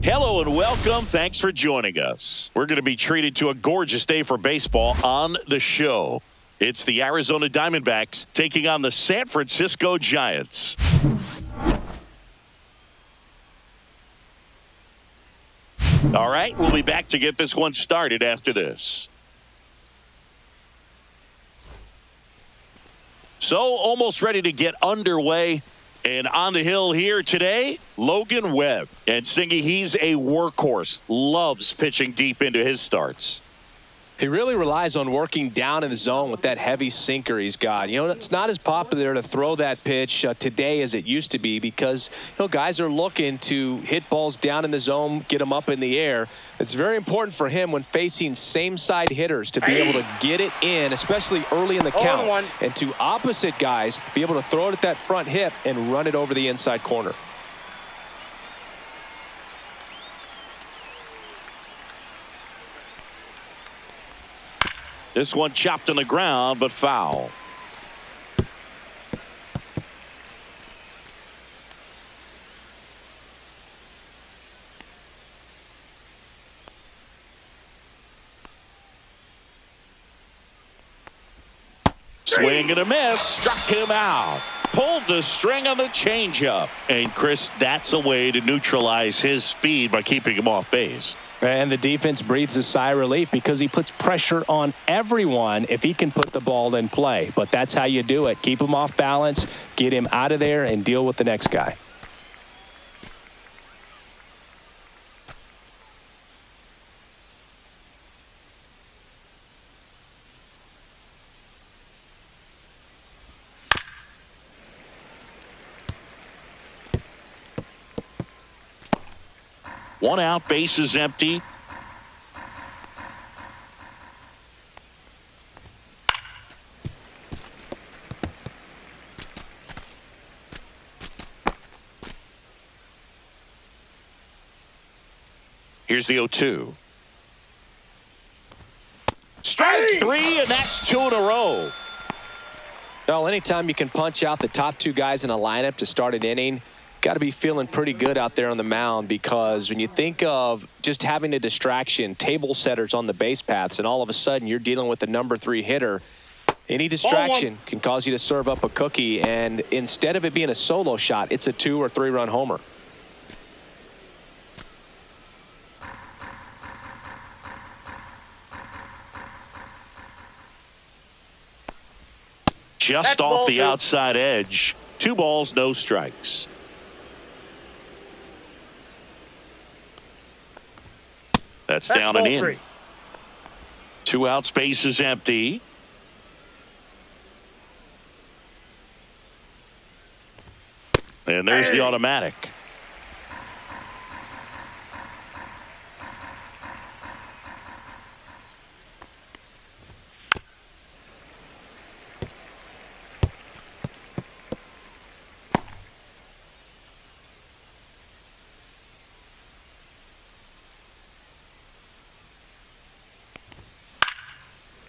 Hello and welcome. Thanks for joining us. We're going to be treated to a gorgeous day for baseball on the show. It's the Arizona Diamondbacks taking on the San Francisco Giants. All right, we'll be back to get this one started after this. So, almost ready to get underway. And on the hill here today, Logan Webb. And Singy, he's a workhorse. Loves pitching deep into his starts. He really relies on working down in the zone with that heavy sinker he's got. You know, it's not as popular to throw that pitch today as it used to be because, you know, guys are looking to hit balls down in the zone, get them up in the air. It's very important for him when facing same-side hitters to be able to get it in, especially early in the count. And to opposite guys, be able to throw it at that front hip and run it over the inside corner. This one chopped on the ground, but foul. Swing and a miss, struck him out. Pulled the string on the changeup. And Chris, that's a way to neutralize his speed by keeping him off base. And the defense breathes a sigh of relief because he puts pressure on everyone if he can put the ball in play. But that's how you do it. Keep him off balance, get him out of there, and deal with the next guy. One out, base is empty. Here's the 0-2. Strike three, and that's two in a row. Well, anytime you can punch out the top two guys in a lineup to start an inning, got to be feeling pretty good out there on the mound, because when you think of just having a distraction, table setters on the base paths, and all of a sudden you're dealing with the number 3 hitter, any distraction can cause you to serve up a cookie, and instead of it being a solo shot, it's a 2 or 3 run homer. Just off the outside edge. 2 balls, no strikes. That's down and in. 2 outs, base is empty. And there's the automatic.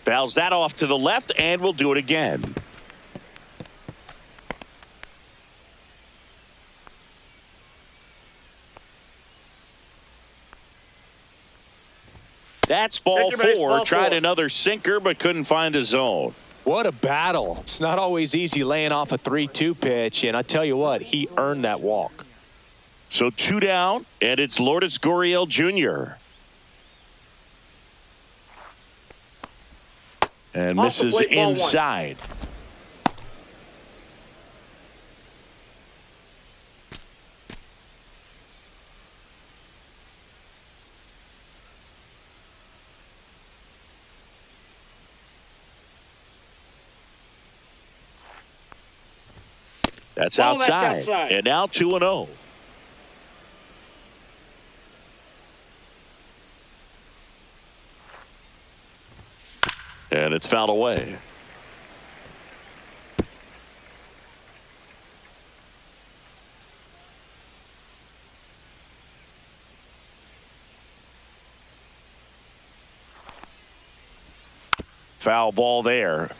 Fouls that off to the left, and we'll do it again. That's ball 4. Tried another sinker, but couldn't find the zone. What a battle. It's not always easy laying off a 3-2 pitch, and I tell you what, he earned that walk. So 2 down, and it's Lourdes Gurriel Jr. And misses inside. That's outside. And now 2-0. And it's fouled away. Foul ball there.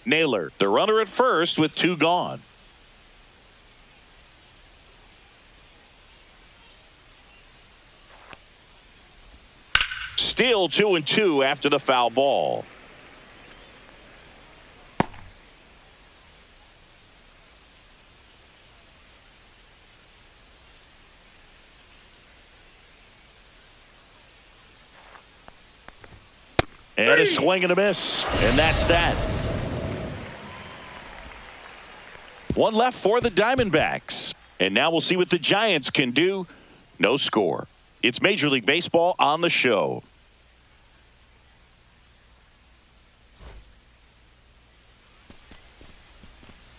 Naylor, the runner at first with 2 gone. Still 2-2 after the foul ball. And a swing and a miss. And that's that. One left for the Diamondbacks. And now we'll see what the Giants can do. No score. It's Major League Baseball on the show.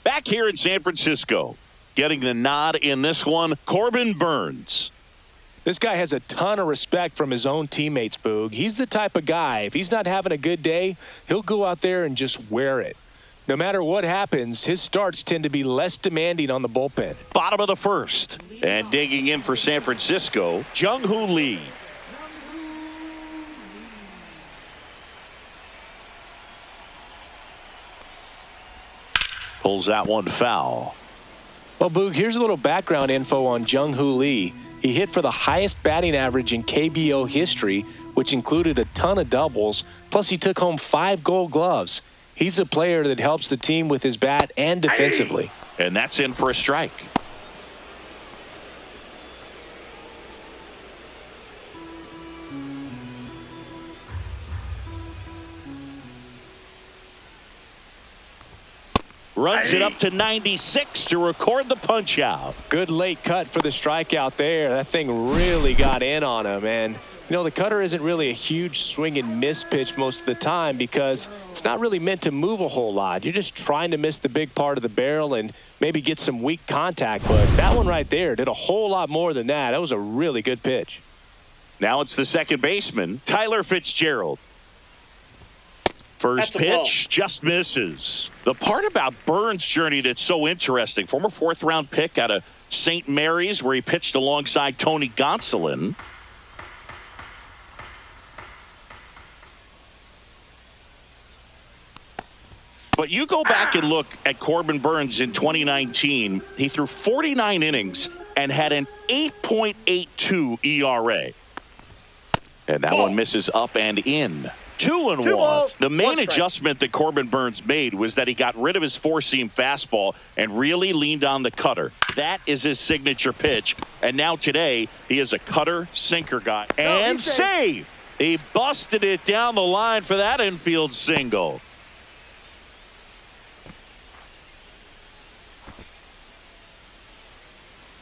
Back here in San Francisco, getting the nod in this one, Corbin Burnes. This guy has a ton of respect from his own teammates, Boog. He's the type of guy, if he's not having a good day, he'll go out there and just wear it. No matter what happens, his starts tend to be less demanding on the bullpen. Bottom of the first. And digging in for San Francisco, Jung-Hoo Lee. Pulls that one foul. Well, Boog, here's a little background info on Jung-Hoo Lee. He hit for the highest batting average in KBO history, which included a ton of doubles, plus he took home 5 gold gloves. He's a player that helps the team with his bat and defensively. And that's in for a strike. Runs it up to 96 to record the punch out. Good late cut for the strikeout there. That thing really got in on him. And, you know, the cutter isn't really a huge swing and miss pitch most of the time because it's not really meant to move a whole lot. You're just trying to miss the big part of the barrel and maybe get some weak contact. But that one right there did a whole lot more than that. That was a really good pitch. Now it's the second baseman, Tyler Fitzgerald. First pitch just misses. The part about Burnes' journey that's so interesting, former 4th-round pick out of St. Mary's where he pitched alongside Tony Gonsolin. But you go back and look at Corbin Burnes in 2019. He threw 49 innings and had an 8.82 ERA. And that one misses up and in. 2-1. The main adjustment that Corbin Burnes made was that he got rid of his 4-seam fastball and really leaned on the cutter. That is his signature pitch. And now today, he is a cutter sinker guy. And save! He busted it down the line for that infield single.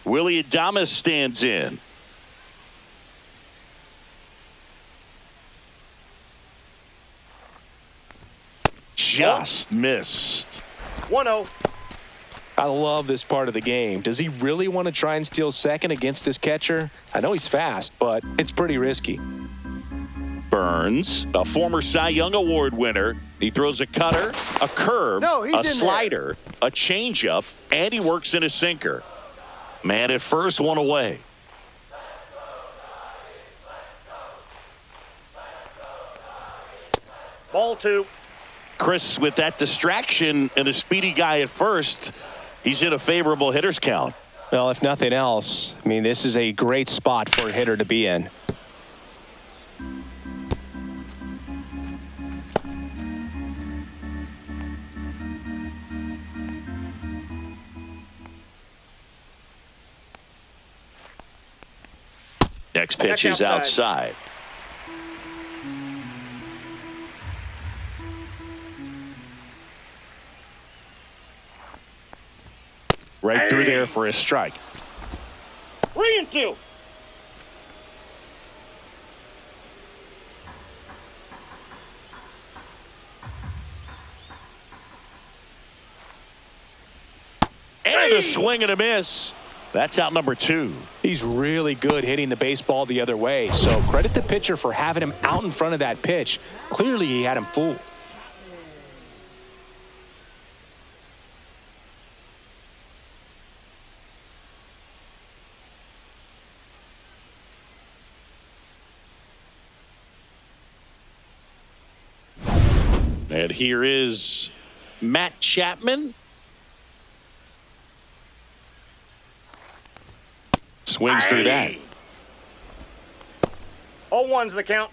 Willie Adames stands in. Just missed. 1-0. I love this part of the game. Does he really want to try and steal second against this catcher? I know he's fast, but it's pretty risky. Burnes, a former Cy Young Award winner. He throws a cutter, a curve, a slider, a changeup, and he works in a sinker. Man at first, one away. Ball 2. Chris, with that distraction and a speedy guy at first, he's in a favorable hitter's count. Well, if nothing else, I mean, this is a great spot for a hitter to be in. Next pitch is outside. Right through there for a strike. 3-2. And a swing and a miss. That's out number 2. He's really good hitting the baseball the other way, so credit the pitcher for having him out in front of that pitch. Clearly, he had him fooled. And here is Matt Chapman. Swings through that. 0-1's the count.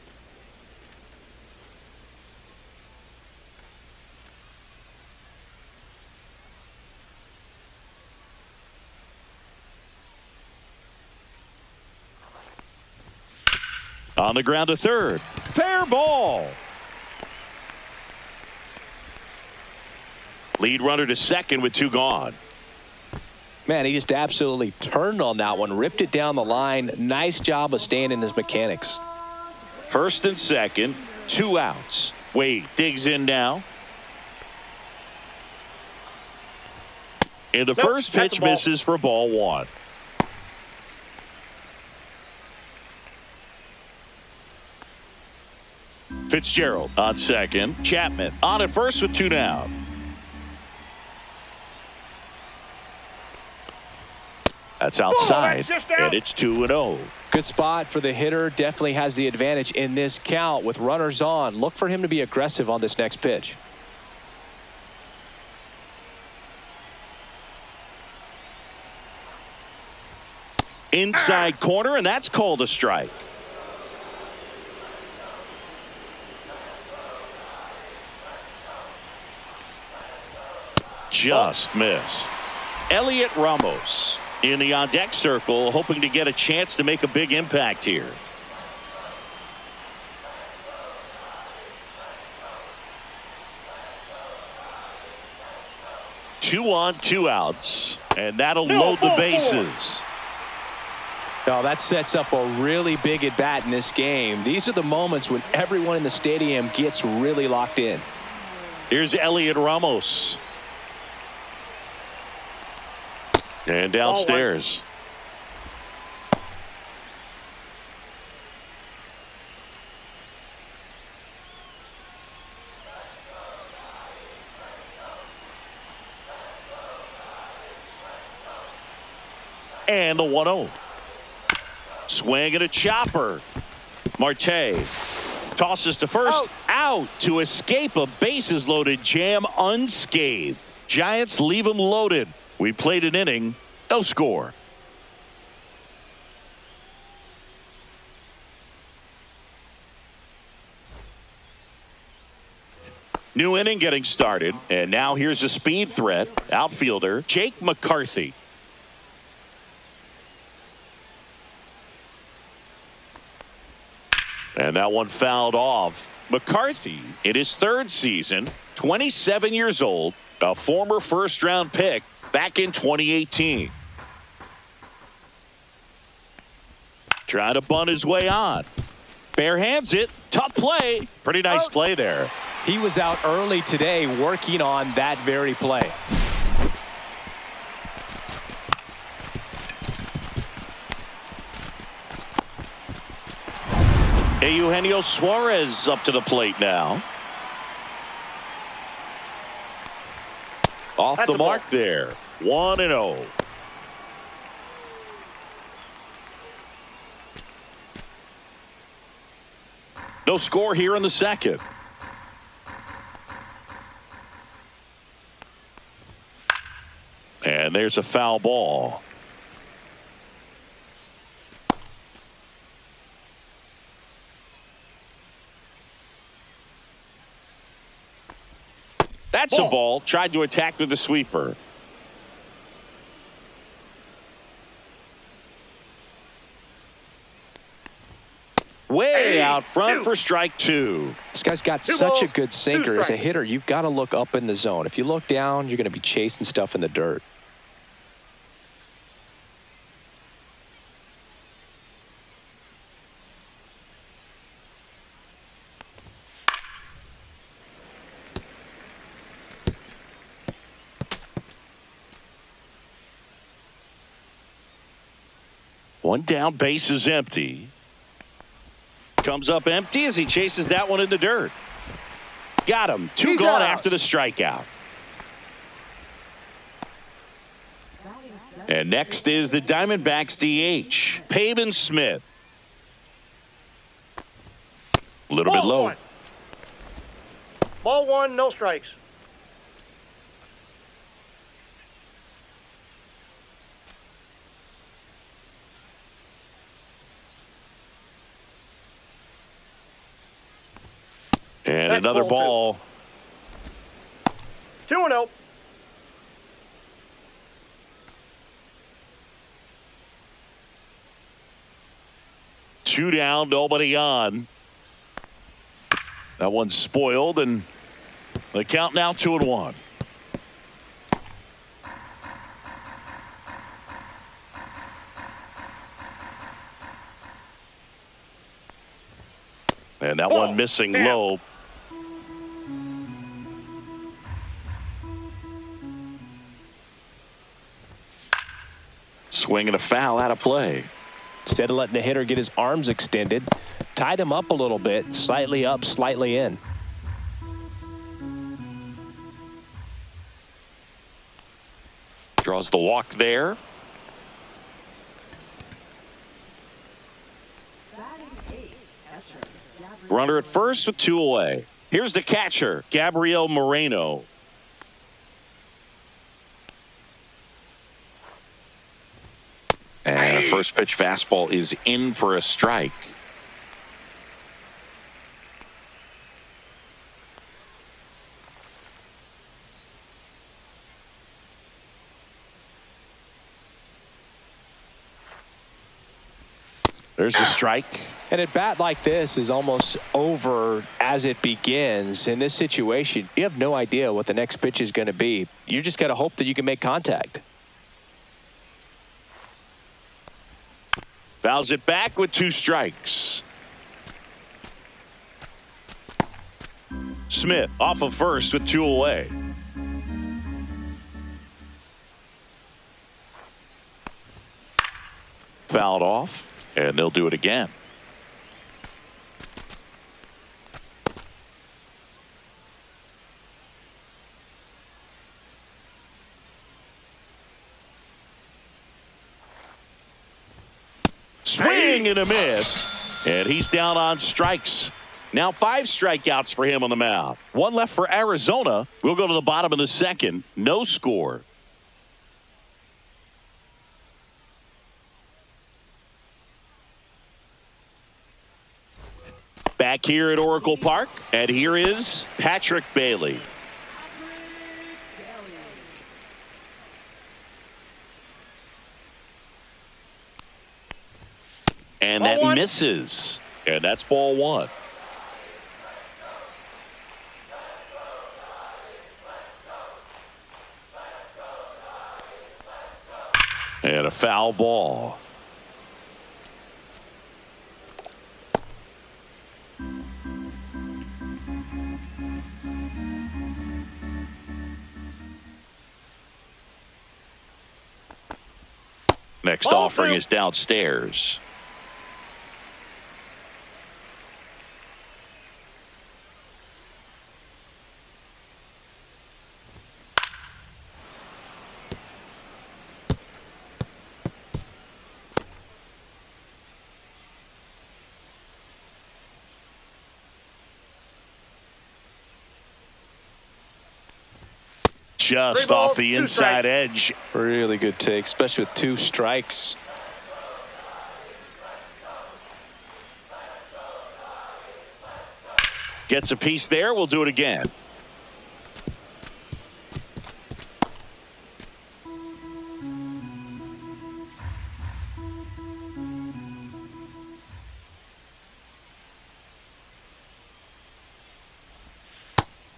On the ground to third. Fair ball. Lead runner to second with 2 gone. Man, he just absolutely turned on that one, ripped it down the line. Nice job of staying in his mechanics. First and second, 2 outs. Wade digs in now. And the first pitch misses for ball 1. Fitzgerald on second. Chapman on at first with 2 down. That's outside, and it's 2-0. Good spot for the hitter. Definitely has the advantage in this count with runners on. Look for him to be aggressive on this next pitch. Inside corner, and that's called a strike. Just missed. Elliot Ramos in the on-deck circle, hoping to get a chance to make a big impact here. Two on, 2 outs, and that'll load the bases. Now that sets up a really big at bat in this game. These are the moments when everyone in the stadium gets really locked in. Here's Elliot Ramos. And downstairs. And the 1-0. Swing and a chopper. Marte tosses to first. Out to escape a bases loaded jam unscathed. Giants leave him loaded. We played an inning, no score. New inning getting started, and now here's a speed threat. Outfielder Jake McCarthy. And that one fouled off. McCarthy, in his 3rd season, 27 years old, a former first-round pick back in 2018. Trying to bunt his way on. Bare hands it. Tough play. Pretty nice play there. He was out early today working on that very play. Eugenio Suarez up to the plate now. Off the mark there. 1-0. No score here in the second. And there's a foul ball. That's a ball. Tried to attack with the sweeper. Way out front for strike 2. This guy's got such a good sinker. As a hitter, you've got to look up in the zone. If you look down, you're going to be chasing stuff in the dirt. One down, base is empty. Comes up empty as he chases that one in the dirt. Got him. 2 gone after the strikeout. And next is the Diamondbacks DH, Pavin Smith. A little bit low. Ball 1, no strikes. And another ball. 2-0. 2 down, nobody on. That one's spoiled, and the count now 2-1. And that one missing low. Swing and a foul out of play. Instead of letting the hitter get his arms extended, tied him up a little bit, slightly up, slightly in. Draws the walk there. Runner at first with 2 away. Here's the catcher, Gabriel Moreno. And a first pitch fastball is in for a strike. There's a strike. And a bat like this is almost over as it begins. In this situation, you have no idea what the next pitch is going to be. You just got to hope that you can make contact. Fouls it back with 2 strikes. Smith off of first with 2 away. Fouled off, and they'll do it again. Swing and a miss, and he's down on strikes. Now 5 strikeouts for him on the mound. 1 left for Arizona. We'll go to the bottom of the second. No score. Back here at Oracle Park, and here is Patrick Bailey. And that misses. And that's ball 1. And a foul ball. Next offering is downstairs. Just off the inside edge. Really good take, especially with 2 strikes. Gets a piece there. We'll do it again.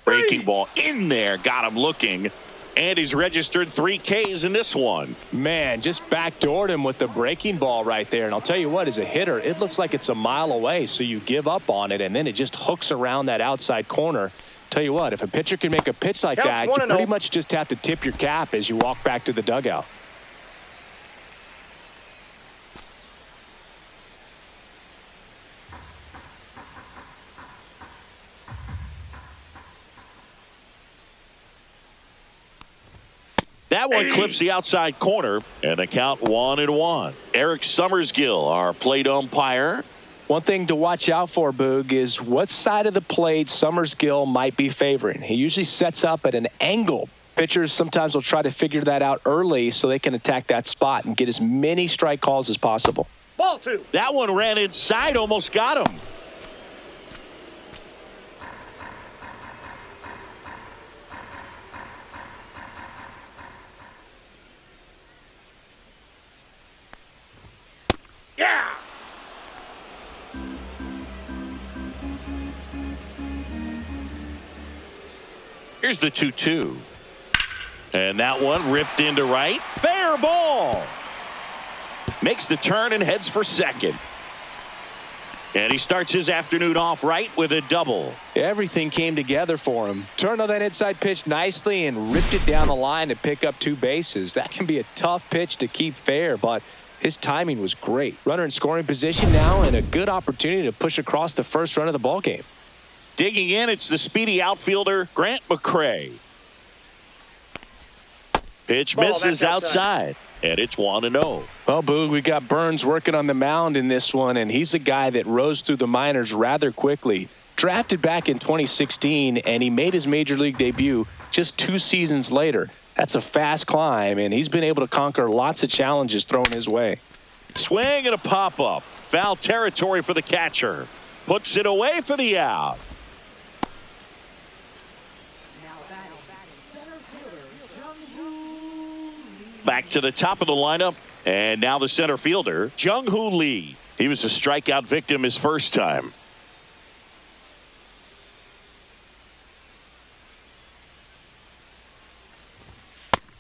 Breaking ball in there, got him looking, and he's registered 3 Ks in this one. Man, just backdoored him with the breaking ball right there. And I'll tell you what, as a hitter, it looks like it's a mile away, so you give up on it, and then it just hooks around that outside corner. Tell you what, if a pitcher can make a pitch like that, you pretty much just have to tip your cap as you walk back to the dugout. That one clips the outside corner, and the count 1-1. Eric Summersgill, our plate umpire. One thing to watch out for, Boog, is what side of the plate Summersgill might be favoring. He usually sets up at an angle. Pitchers sometimes will try to figure that out early so they can attack that spot and get as many strike calls as possible. Ball 2. That one ran inside, almost got him. Here's the 2-2. And that one ripped into right. Fair ball. Makes the turn and heads for second. And he starts his afternoon off right with a double. Everything came together for him. Turned on that inside pitch nicely and ripped it down the line to pick up 2 bases. That can be a tough pitch to keep fair, but his timing was great. Runner in scoring position now and a good opportunity to push across the first run of the ball game. Digging in, it's the speedy outfielder, Grant McCray. Pitch misses outside, and it's 1-0. Well, Boog, we got Burns working on the mound in this one, and he's a guy that rose through the minors rather quickly. Drafted back in 2016, and he made his major league debut just 2 seasons later. That's a fast climb, and he's been able to conquer lots of challenges thrown his way. Swing and a pop-up. Foul territory for the catcher. Puts it away for the out. Back to the top of the lineup, and now the center fielder, Jung-Hoo Lee. He was a strikeout victim his first time.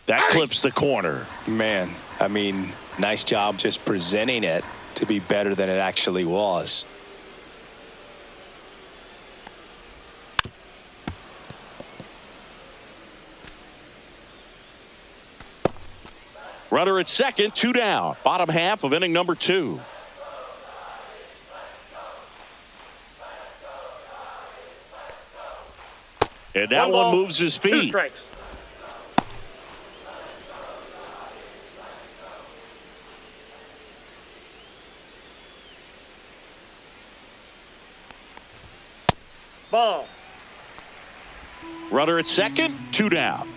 That clips the corner. Man, I mean, nice job just presenting it to be better than it actually was. Runner at second, 2 down. Bottom half of inning number 2. And that one moves his 2 feet. strikes. Ball. Runner at second, 2 down.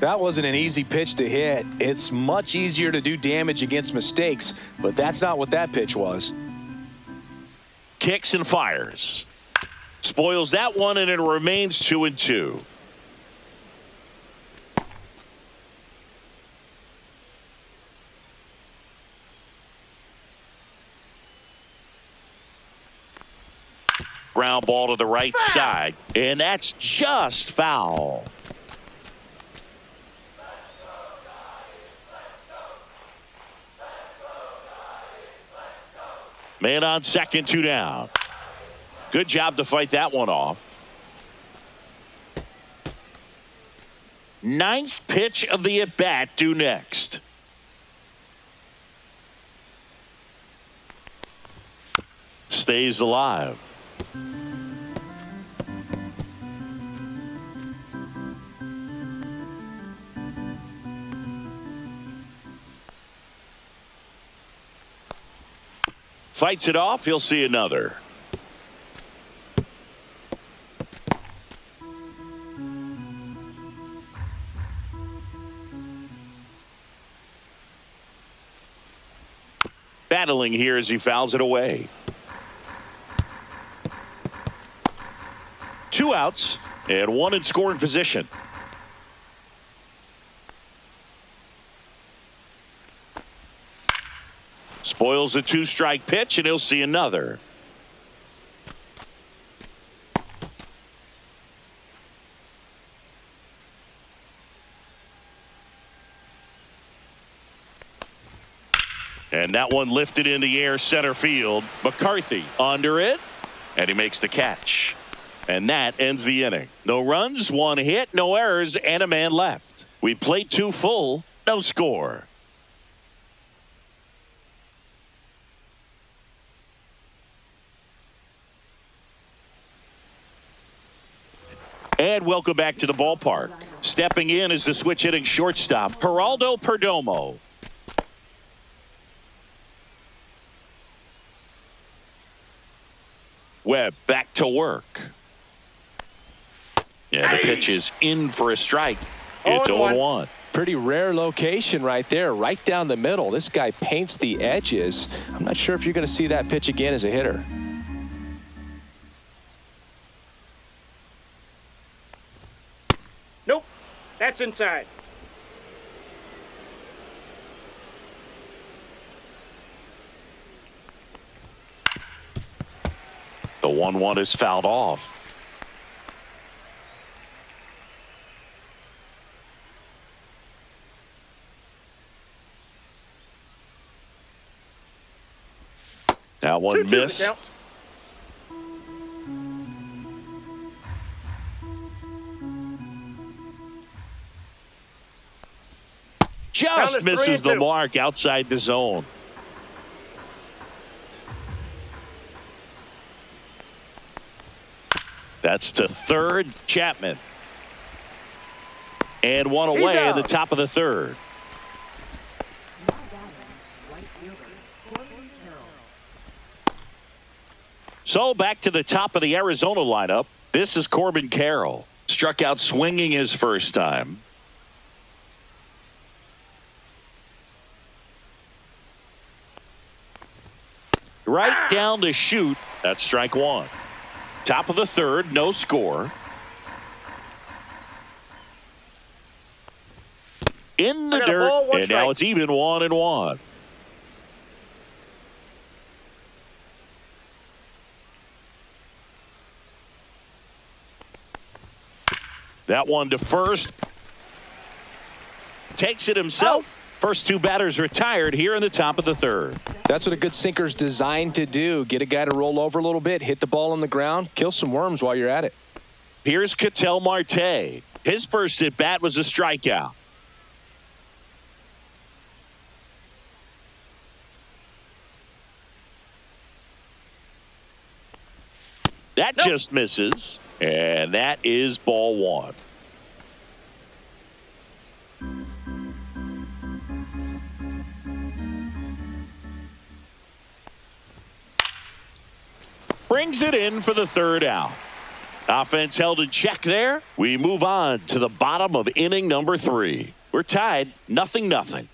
That wasn't an easy pitch to hit. It's much easier to do damage against mistakes, but that's not what that pitch was. Kicks and fires. Spoils that one, and it remains 2-2. Ground ball to the right side, and that's just foul. Man on second, 2 down. Good job to fight that one off. 9th pitch of the at-bat due next. Stays alive. Fights it off. He'll see another. Battling here as he fouls it away. 2 outs and 1 in scoring position. Spoils the 2-strike pitch, and he'll see another. And that one lifted in the air center field. McCarthy under it, and he makes the catch. And that ends the inning. No runs, 1 hit, no errors, and a man left. We played 2 full, no score. And welcome back to the ballpark. Stepping in is the switch hitting shortstop, Geraldo Perdomo. Webb back to work. Yeah, the pitch is in for a strike. It's 0-1. Pretty rare location right there, right down the middle. This guy paints the edges. I'm not sure if you're going to see that pitch again as a hitter. Nope. That's inside. The 1-1 is fouled off. That one 2-2 missed. count. Just Count it misses the 3-2. mark outside the zone. That's to third, Chapman. And one He's away at out. the top of the third. So back to the top of the Arizona lineup. This is Corbin Carroll. Struck out swinging his first time. Right down the chute. That's strike one. Top of the third, no score. In the I got a dirt, ball, one and now strike. it's even 1-1. That one to first. Takes it himself. First two batters retired here in the top of the third. That's what a good sinker's designed to do. Get a guy to roll over a little bit, hit the ball on the ground, kill some worms while you're at it. Here's Ketel Marte. His first at bat was a strikeout. That just misses, and that is ball one. Brings it in for the third out. Offense held in check there. We move on to the bottom of inning number 3. We're tied 0-0.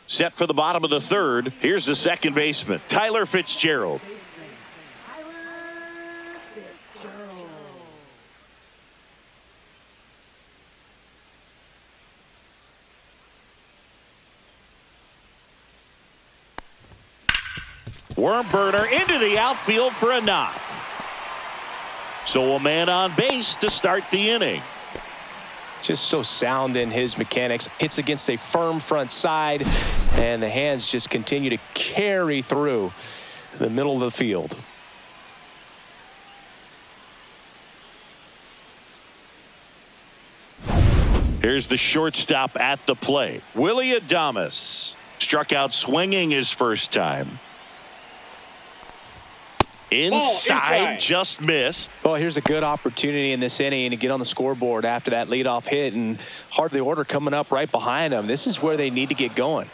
Set for the bottom of the third. Here's the second baseman, Tyler Fitzgerald. Worm burner into the outfield for a knock. So a man on base to start the inning. Just so sound in his mechanics. Hits against a firm front side, and the hands just continue to carry through the middle of the field. Here's the shortstop at the plate. Willie Adames struck out swinging his first time. Inside, just missed. Well, here's a good opportunity in this inning to get on the scoreboard after that leadoff hit, and heart of the order coming up right behind them. This is where they need to get going.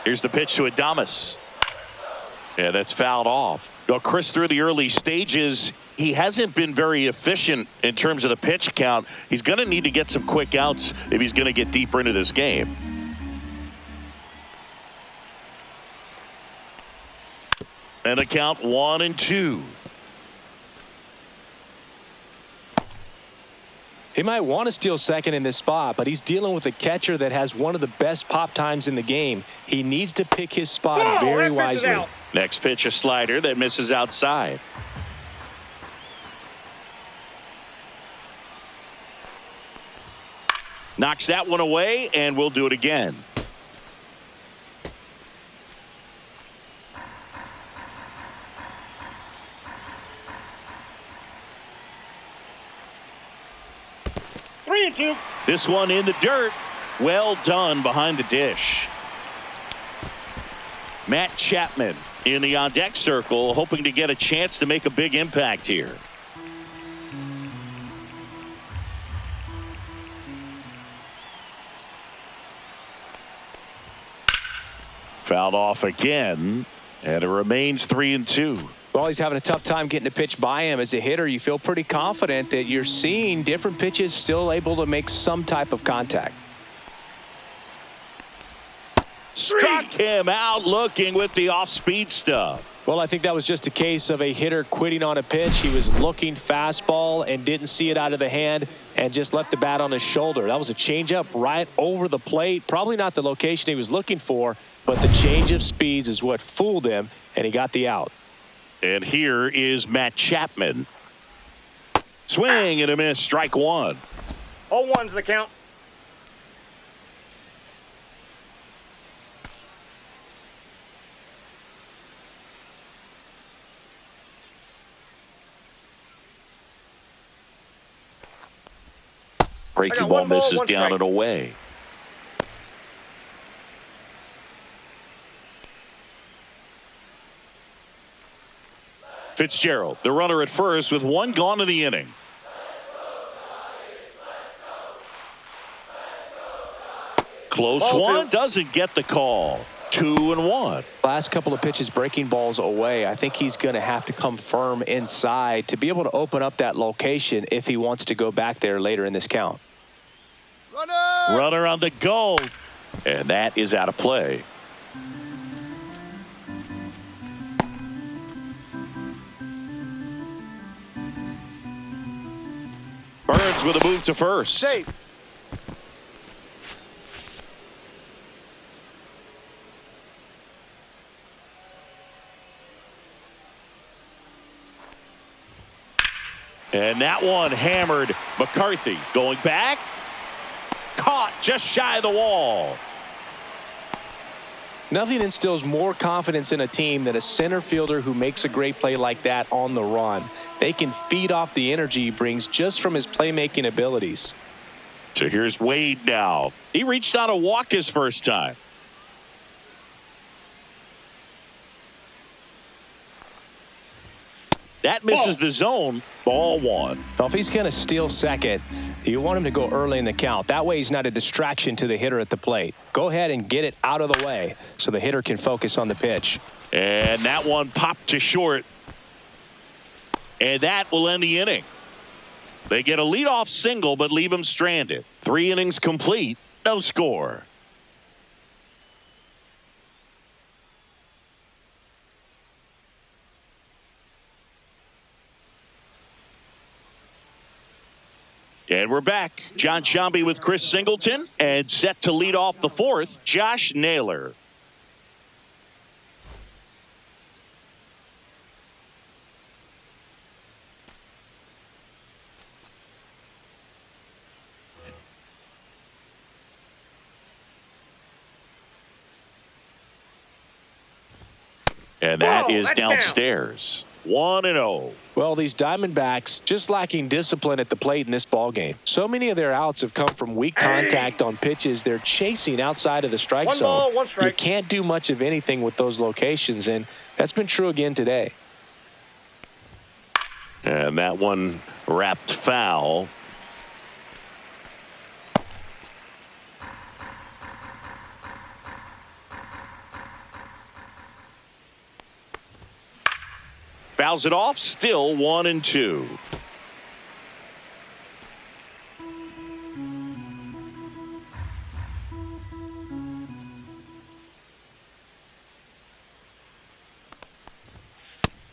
Here's the pitch to Adames. Yeah, that's fouled off. Well, Chris, through the early stages, he hasn't been very efficient in terms of the pitch count. He's going to need to get some quick outs if he's going to get deeper into this game. And a count 1-2. He might want to steal second in this spot, but he's dealing with a catcher that has one of the best pop times in the game. He needs to pick his spot very wisely. Next pitch, a slider that misses outside. Knocks that one away, and we'll do it again. This one in the dirt. Well done behind the dish. Matt Chapman in the on-deck circle, hoping to get a chance to make a big impact here. Fouled off again, and it remains 3-2. Well, he's having a tough time getting a pitch by him. As a hitter, you feel pretty confident that you're seeing different pitches still able to make some type of contact. Struck him out looking with the off-speed stuff. Well, I think that was just a case of a hitter quitting on a pitch. He was looking fastball and didn't see it out of the hand and just left the bat on his shoulder. That was a changeup right over the plate. Probably not the location he was looking for, but the change of speeds is what fooled him, and he got the out. And here is Matt Chapman. Swing and a miss, strike one. 0-1's the count. Breaking ball misses down and away. Fitzgerald, the runner at first with one gone in the inning. Close one, doesn't get the call. 2-1. Last couple of pitches breaking balls away. I think he's going to have to come firm inside to be able to open up that location if he wants to go back there later in this count. Runner on the go, and that is out of play. Burns with a move to first. Safe. And that one hammered. McCarthy going back. Caught just shy of the wall. Nothing instills more confidence in a team than a center fielder who makes a great play like that on the run. They can feed off the energy he brings just from his playmaking abilities. So here's Wade now. He reached out a walk his first time. That misses the zone. Ball one. Well, if he's going to steal second, you want him to go early in the count. That way he's not a distraction to the hitter at the plate. Go ahead and get it out of the way so the hitter can focus on the pitch. And that one popped to short. And that will end the inning. They get a leadoff single but leave him stranded. 3 innings complete. No score. And we're back. John Sciambi with Chris Singleton, and set to lead off the fourth, Josh Naylor. And that is downstairs. 1-0. Well, these Diamondbacks just lacking discipline at the plate in this ball game. So many of their outs have come from weak contact on pitches they're chasing outside of the strike zone. 1 ball, 1 strike. You can't do much of anything with those locations, and that's been true again today. And that one wrapped foul. Fouls it off, still 1-2.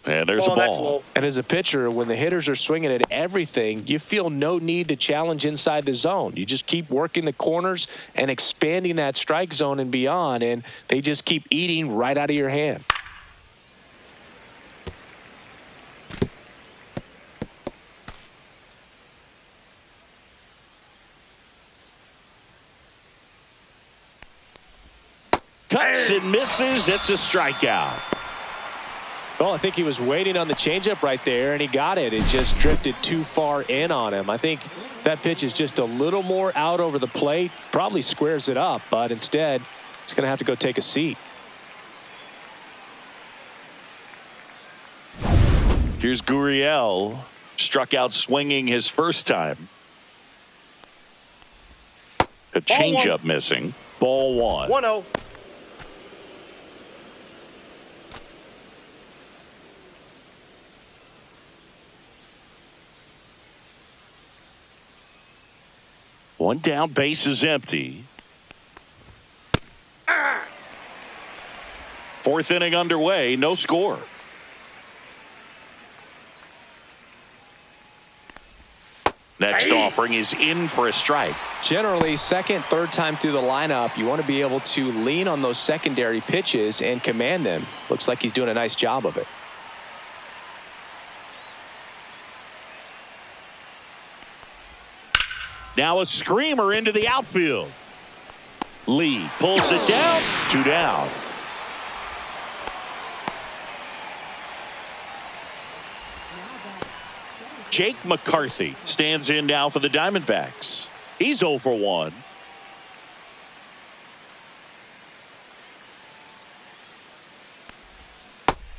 And there's a ball. And as a pitcher, when the hitters are swinging at everything, you feel no need to challenge inside the zone. You just keep working the corners and expanding that strike zone and beyond, and they just keep eating right out of your hand. Cuts and misses. It's a strikeout. Well, I think he was waiting on the changeup right there, and he got it. It just drifted too far in on him. I think that pitch is just a little more out over the plate. Probably squares it up, but instead, he's going to have to go take a seat. Here's Gurriel. Struck out swinging his first time. A changeup missing. Ball one. 1-0. One down, base is empty. Fourth inning underway, no score. Next offering is in for a strike. Generally, second, third time through the lineup, you want to be able to lean on those secondary pitches and command them. Looks like he's doing a nice job of it. Now a screamer into the outfield. Lee pulls it down. 2 down. Jake McCarthy stands in now for the Diamondbacks. He's 0 for 1.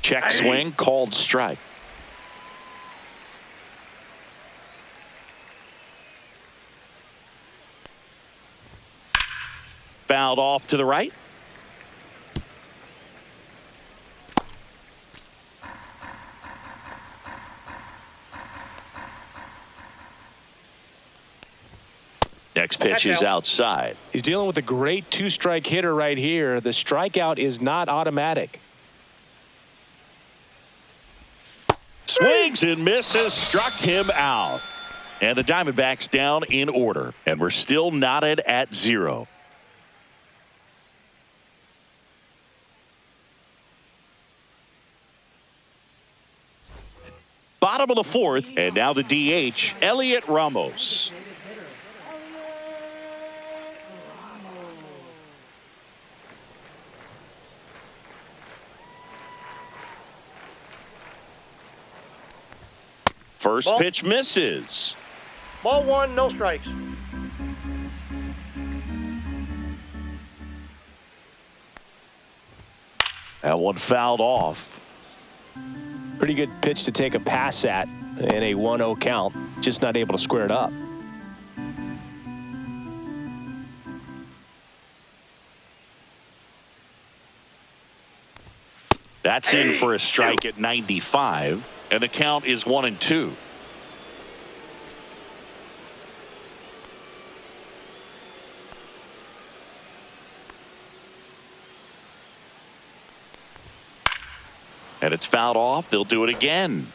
Check swing, called strike. Fouled off to the right. Next pitch is outside. He's dealing with a great two-strike hitter right here. The strikeout is not automatic. Swings and misses, struck him out. And the Diamondbacks down in order. And we're still knotted at 0. Bottom of the 4th, and now the DH, Elliot Ramos. First pitch misses. Ball 1, no strikes. That one fouled off. Pretty good pitch to take a pass at in a 1-0 count. Just not able to square it up. That's in for a strike at 95, and the count is 1-2. And it's fouled off. They'll do it again.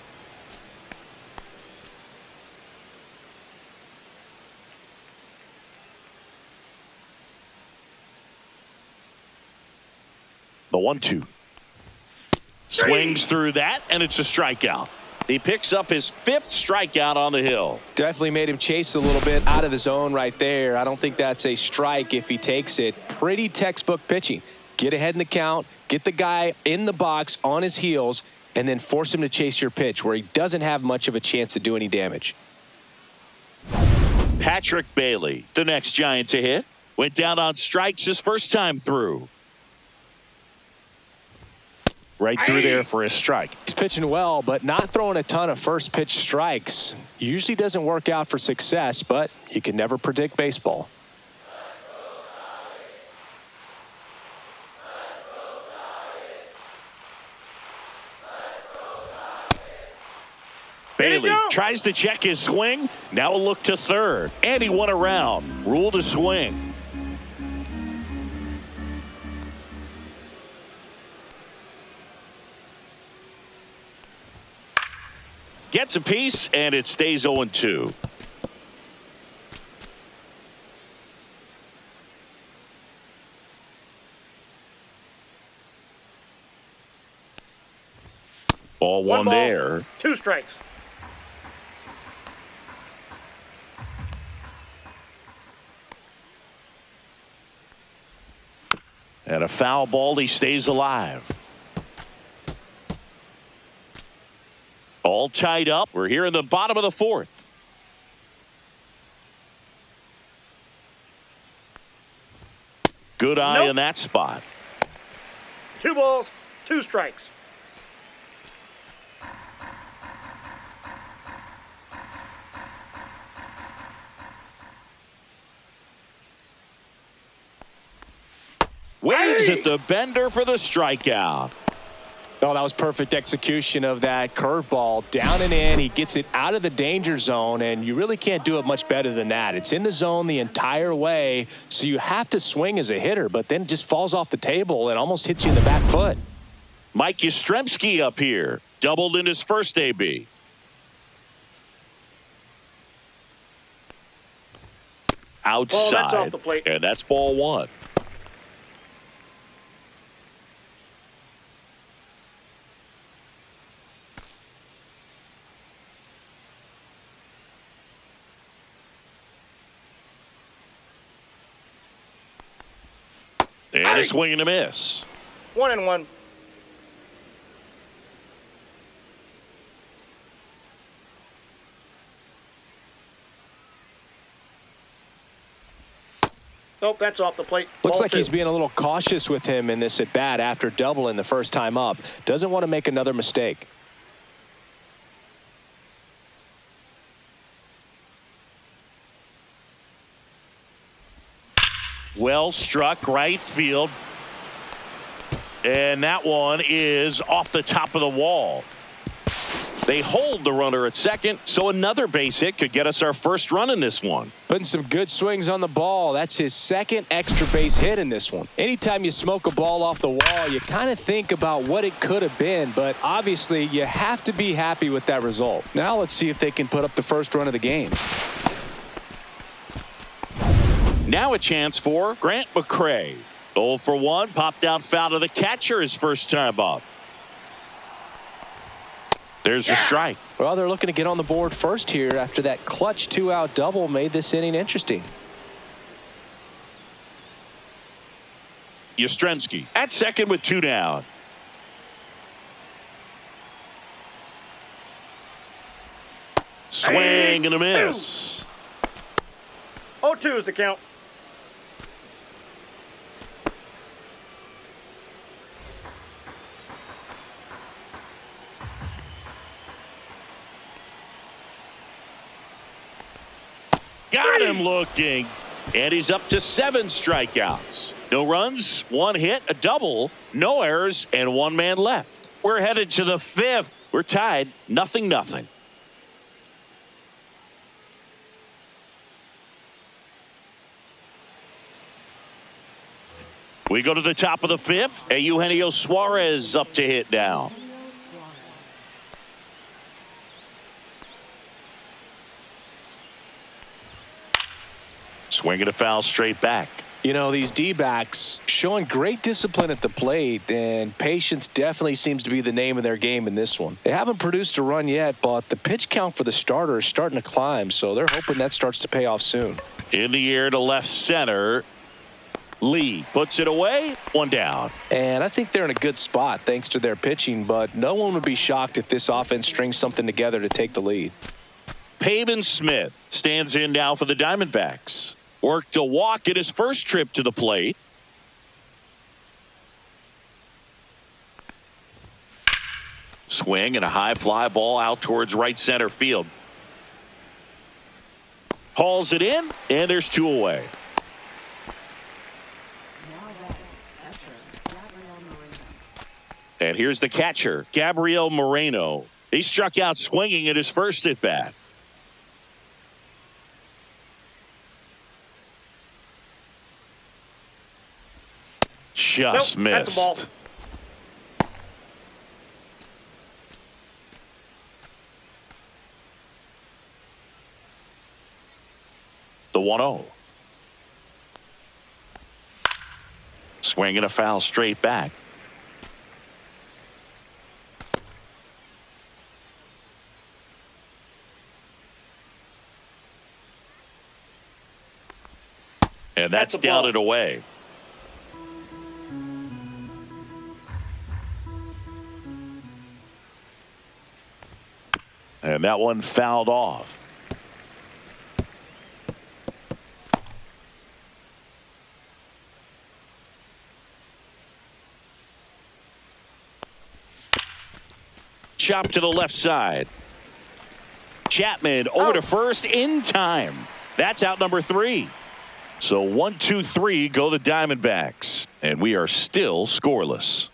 The 1-2. Swings through that, and it's a strikeout. He picks up his 5th strikeout on the hill. Definitely made him chase a little bit out of the zone right there. I don't think that's a strike if he takes it. Pretty textbook pitching. Get ahead in the count, get the guy in the box on his heels, and then force him to chase your pitch where he doesn't have much of a chance to do any damage. Patrick Bailey, the next Giant to hit, went down on strikes his first time through. Right through there for a strike. He's pitching well, but not throwing a ton of first pitch strikes. Usually doesn't work out for success, but you can never predict baseball. Bailey tries to check his swing. Now a look to third. And he won around. Rule to swing. Gets a piece, and it stays 0-2. Ball one there. 2 strikes. And a foul ball, he stays alive. All tied up. We're here in the bottom of the 4th. Good eye in that spot. 2 balls, 2 strikes. Waves at the bender for the strikeout. Oh, that was perfect execution of that curveball. Down and in. He gets it out of the danger zone, and you really can't do it much better than that. It's in the zone the entire way, so you have to swing as a hitter, but then it just falls off the table and almost hits you in the back foot. Mike Yastrzemski up here. Doubled in his first AB. outside. that's off the plate. And that's ball one. And a swing and a miss. 1-1. Nope, that's off the plate. Looks Ball like two. he's being a little cautious with him in this at bat after doubling the first time up. Doesn't want to make another mistake. Well struck right field. And that one is off the top of the wall. They hold the runner at second, so another base hit could get us our first run in this one. Putting some good swings on the ball. That's his second extra base hit in this one. Anytime you smoke a ball off the wall, you kind of think about what it could have been, but obviously you have to be happy with that result. Now let's see if they can put up the first run of the game. Now a chance for Grant McCray. 0 for 1, popped out foul to the catcher his first time up. There's the strike. Well, they're looking to get on the board first here after that clutch 2-out double made this inning interesting. Yastrzemski at second with 2 down. Swing and a miss. 0-2 is the count. Got him looking. And he's up to 7 strikeouts. No runs, 1 hit, a double, no errors, and 1 man left. We're headed to the 5th. We're tied 0-0. We go to the top of the 5th. And Eugenio Suarez up to hit now. Swinging a foul straight back. You know, these D-backs showing great discipline at the plate, and patience definitely seems to be the name of their game in this one. They haven't produced a run yet, but the pitch count for the starter is starting to climb, so they're hoping that starts to pay off soon. In the air to left center. Lee puts it away, 1 down. And I think they're in a good spot thanks to their pitching, but no one would be shocked if this offense strings something together to take the lead. Pavin Smith stands in now for the Diamondbacks. Worked a walk in his first trip to the plate. Swing and a high fly ball out towards right center field. Hauls it in, and there's 2 away. And here's the catcher, Gabriel Moreno. He struck out swinging at his first at bat. Just Nope, that's a ball. missed. The 1-0. Swing and a foul straight back. And that's That's a down ball. and away. And that one fouled off. Chop to the left side. Chapman over to first in time. That's out number 3. So 1, 2, 3 go the Diamondbacks. And we are still scoreless.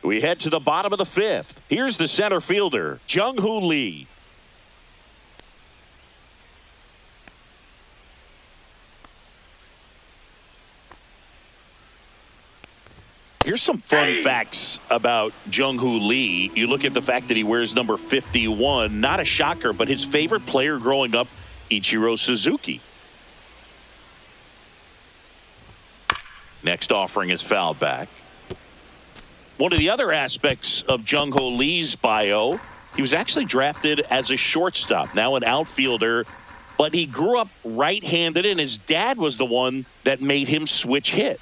We head to the bottom of the 5th. Here's the center fielder, Jung-Hoo Lee. Here's some fun facts about Jung-Hoo Lee. You look at the fact that he wears number 51. Not a shocker, but his favorite player growing up, Ichiro Suzuki. Next offering is fouled back. One of the other aspects of Jung-Hoo Lee's bio, he was actually drafted as a shortstop, now an outfielder, but he grew up right-handed, and his dad was the one that made him switch hit.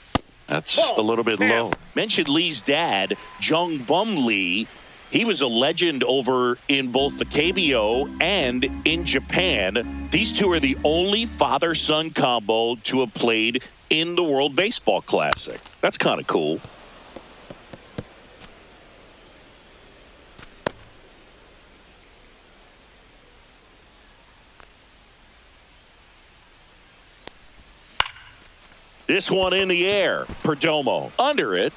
That's a little bit low. Mentioned Lee's dad, Jung Bum Lee. He was a legend over in both the KBO and in Japan. These two are the only father-son combo to have played in the World Baseball Classic. That's kind of cool. This one in the air. Perdomo under it.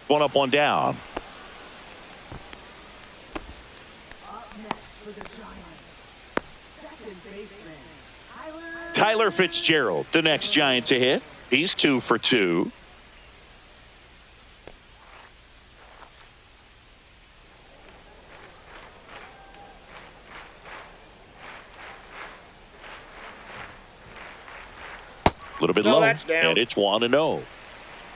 One up, one down. Tyler Fitzgerald, the next Giant to hit. He's 2 for 2. A little bit low, and it's 1-0.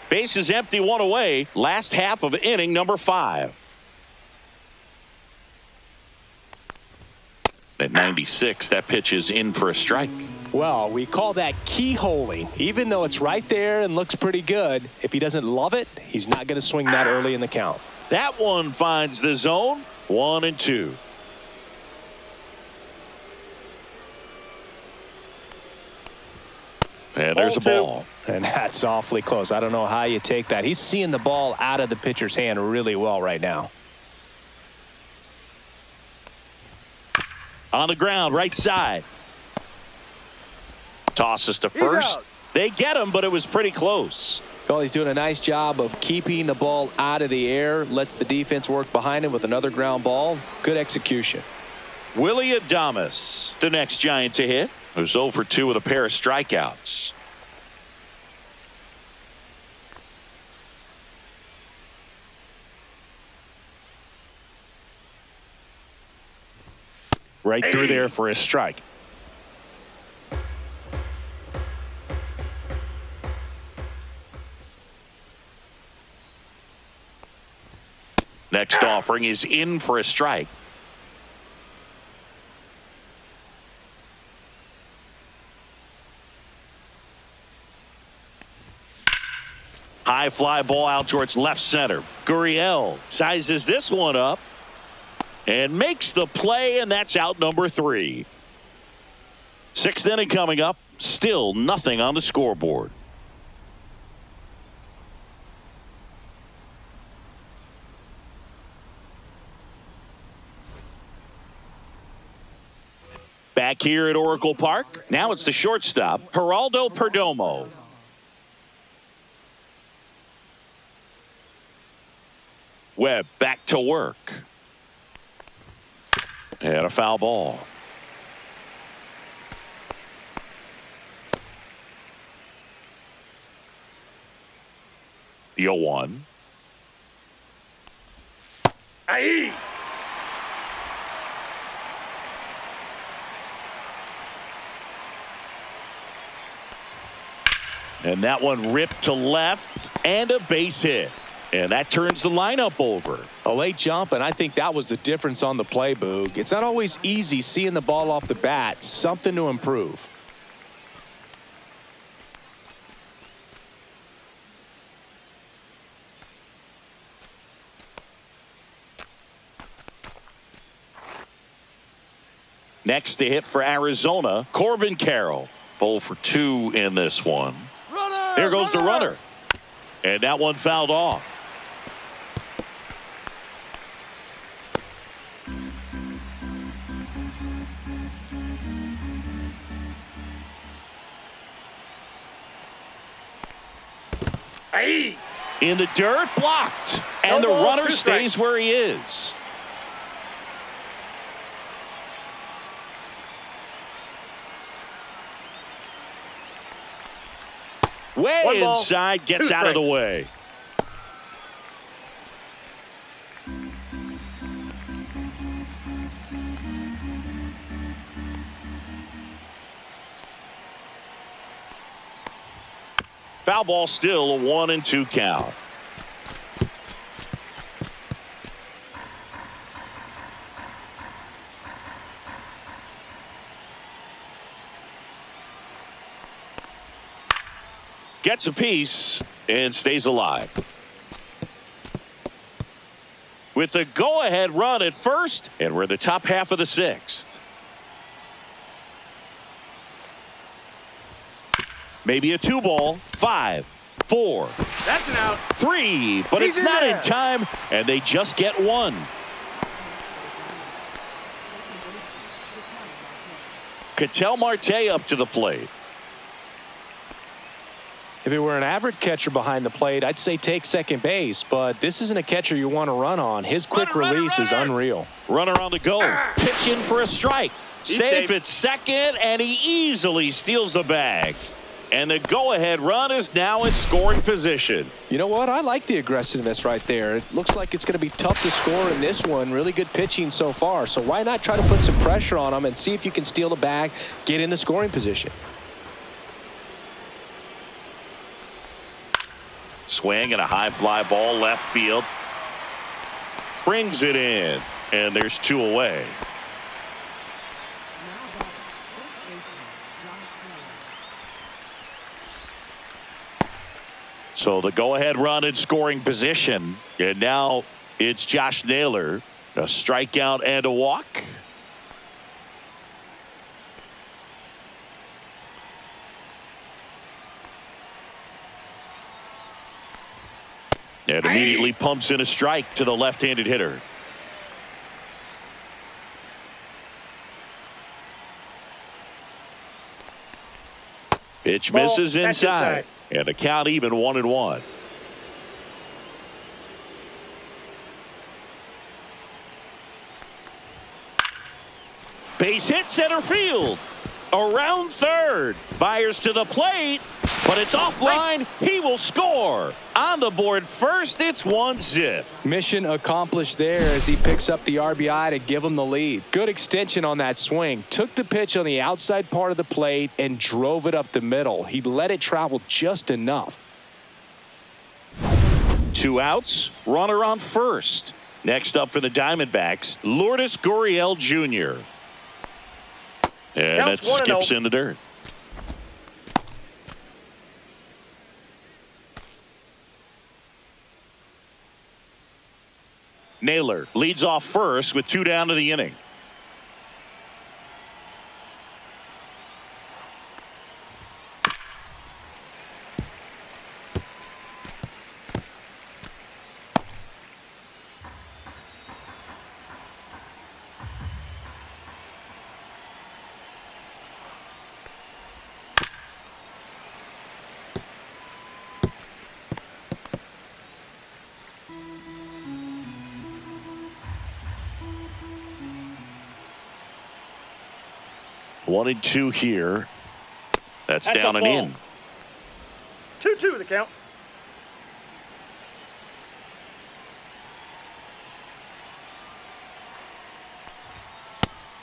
Base is empty, one away. Last half of inning number 5. At 96, that pitch is in for a strike. Well, we call that keyholing. Even though it's right there and looks pretty good, if he doesn't love it, he's not going to swing that early in the count. That one finds the zone. 1-2. And there's a ball. And that's awfully close. I don't know how you take that. He's seeing the ball out of the pitcher's hand really well right now. On the ground, right side. Tosses to first. They get him, but it was pretty close. Well, he's doing a nice job of keeping the ball out of the air. Lets the defense work behind him with another ground ball. Good execution. Willie Adames, the next Giant to hit. Who's 0 for 2 with a pair of strikeouts. Right through there for a strike. Next offering is in for a strike. High fly ball out towards left center. Gurriel sizes this one up and makes the play, and that's out number 3. 6th inning coming up. Still nothing on the scoreboard. Back here at Oracle Park. Now it's the shortstop, Geraldo Perdomo. Webb back to work. And a foul ball. The 0-1. Aye. And that one ripped to left and a base hit. And that turns the lineup over. A late jump, and I think that was the difference on the play, Boog. It's not always easy seeing the ball off the bat. Something to improve. Next to hit for Arizona, Corbin Carroll. 0 for 2 in this one. Here goes the runner. And that one fouled off. Aye. In the dirt, blocked. And the runner stays where he is. Way inside, gets out of the way. Foul ball, still a 1-2 count. Gets a piece and stays alive. With the go-ahead run at first, and we're in the top half of the 6th. Maybe a 2-ball. 5, 4. That's an out. 3, but He's it's in not there. in time, and they just get 1. Ketel Marte up to the plate. If it were an average catcher behind the plate, I'd say take second base, but this isn't a catcher you want to run on. His quick Runner, release is unreal. Runner on the go. Pitch in for a strike. He's Safe safe. at second, and he easily steals the bag. And the go-ahead run is now in scoring position. You know what? I like the aggressiveness right there. It looks like it's going to be tough to score in this one. Really good pitching so far. So why not try to put some pressure on him and see if you can steal the bag, get into scoring position. Swing and a high fly ball left field. Brings it in, and there's 2 away. So the go-ahead run in scoring position, and now it's Josh Naylor. A strikeout and a walk. And immediately pumps in a strike to the left-handed hitter. Pitch Ball, misses that's inside. inside. And the count even 1-1. Base hit center field. Around third. Fires to the plate. But it's offline. He will score. On the board first, it's 1-0. Mission accomplished there as he picks up the RBI to give him the lead. Good extension on that swing. Took the pitch on the outside part of the plate and drove it up the middle. He let it travel just enough. 2 outs. Runner on first. Next up for the Diamondbacks, Lourdes Gurriel Jr. And that Counts 1-0. skips in the dirt. Naylor leads off first with 2 down to the inning. One and 2 here. That's down a and ball. in. 2-2 the count.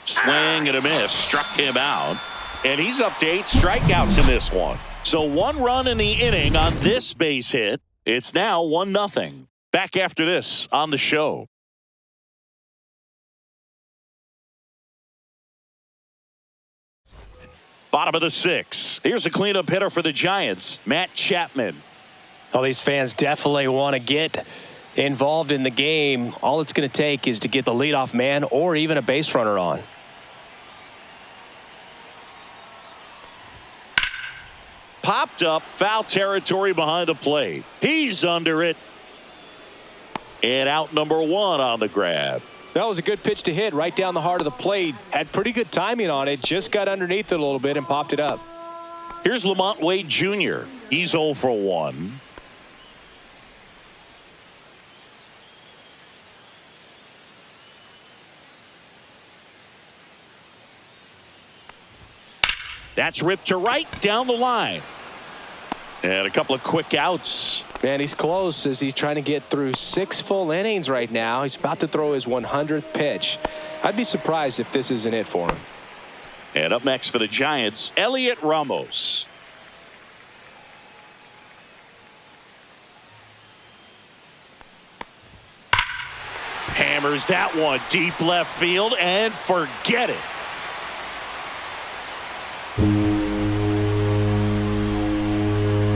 Swing and a miss. Struck him out. And he's up to 8 strikeouts in this one. So 1 run in the inning on this base hit. It's now 1-0. Back after this on the show. Bottom of the 6th. Here's a cleanup hitter for the Giants, Matt Chapman. Oh, these fans definitely want to get involved in the game. All it's going to take is to get the leadoff man or even a base runner on. Popped up, foul territory behind the plate. He's under it. And out number 1 on the grab. That was a good pitch to hit right down the heart of the plate. Had pretty good timing on it. Just got underneath it a little bit and popped it up. Here's Lamont Wade Jr. He's 0 for 1. That's ripped to right down the line. And a couple of quick outs. Man, he's close as he's trying to get through 6 full innings right now. He's about to throw his 100th pitch. I'd be surprised if this isn't it for him. And up next for the Giants, Elliot Ramos. Hammers that one deep left field and forget it.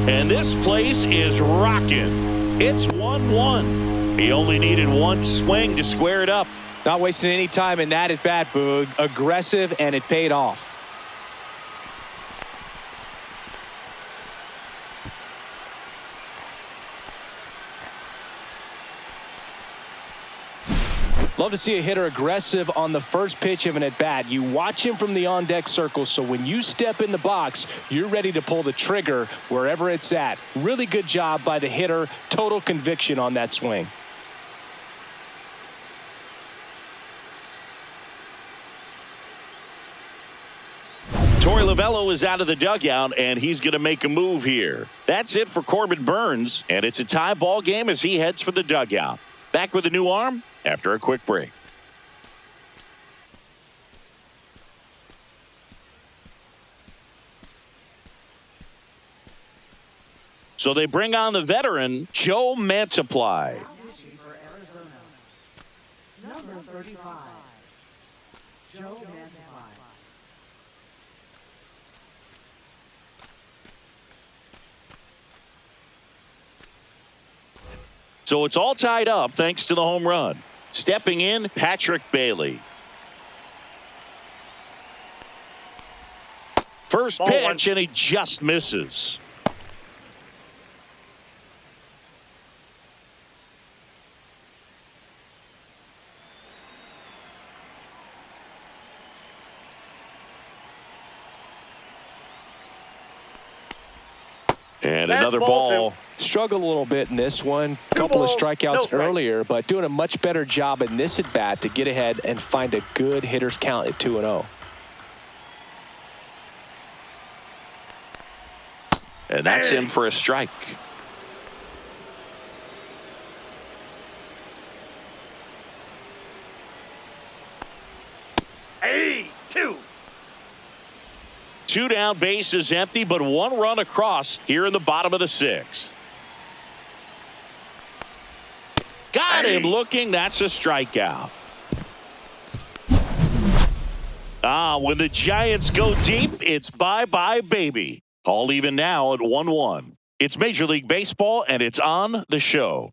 And this place is rocking. It's 1-1. He only needed one swing to square it up. Not wasting any time in that at bat, Boog. Aggressive, and it paid off. Love to see a hitter aggressive on the first pitch of an at-bat. You watch him from the on-deck circle, so when you step in the box, you're ready to pull the trigger wherever it's at. Really good job by the hitter. Total conviction on that swing. Torey Lovullo is out of the dugout, and he's going to make a move here. That's it for Corbin Burnes, and it's a tie ball game as he heads for the dugout. Back with a new arm after a quick break. So they bring on the veteran, Joe Mantiply. Number 35, Joe Mantiply. So it's all tied up thanks to the home run. Stepping in, Patrick Bailey. First pitch, and he just misses. And another ball. Struggled a little bit in this one. Couple of strikeouts earlier, but doing a much better job in this at bat to get ahead and find a good hitter's count at 2-0. And that's in for a strike. Hey, 2. 2 down, base is empty, but 1 run across here in the bottom of the 6th. Got him looking. That's a strikeout. When the Giants go deep, it's bye-bye, baby. All even now at 1-1. It's Major League Baseball, and it's on the show.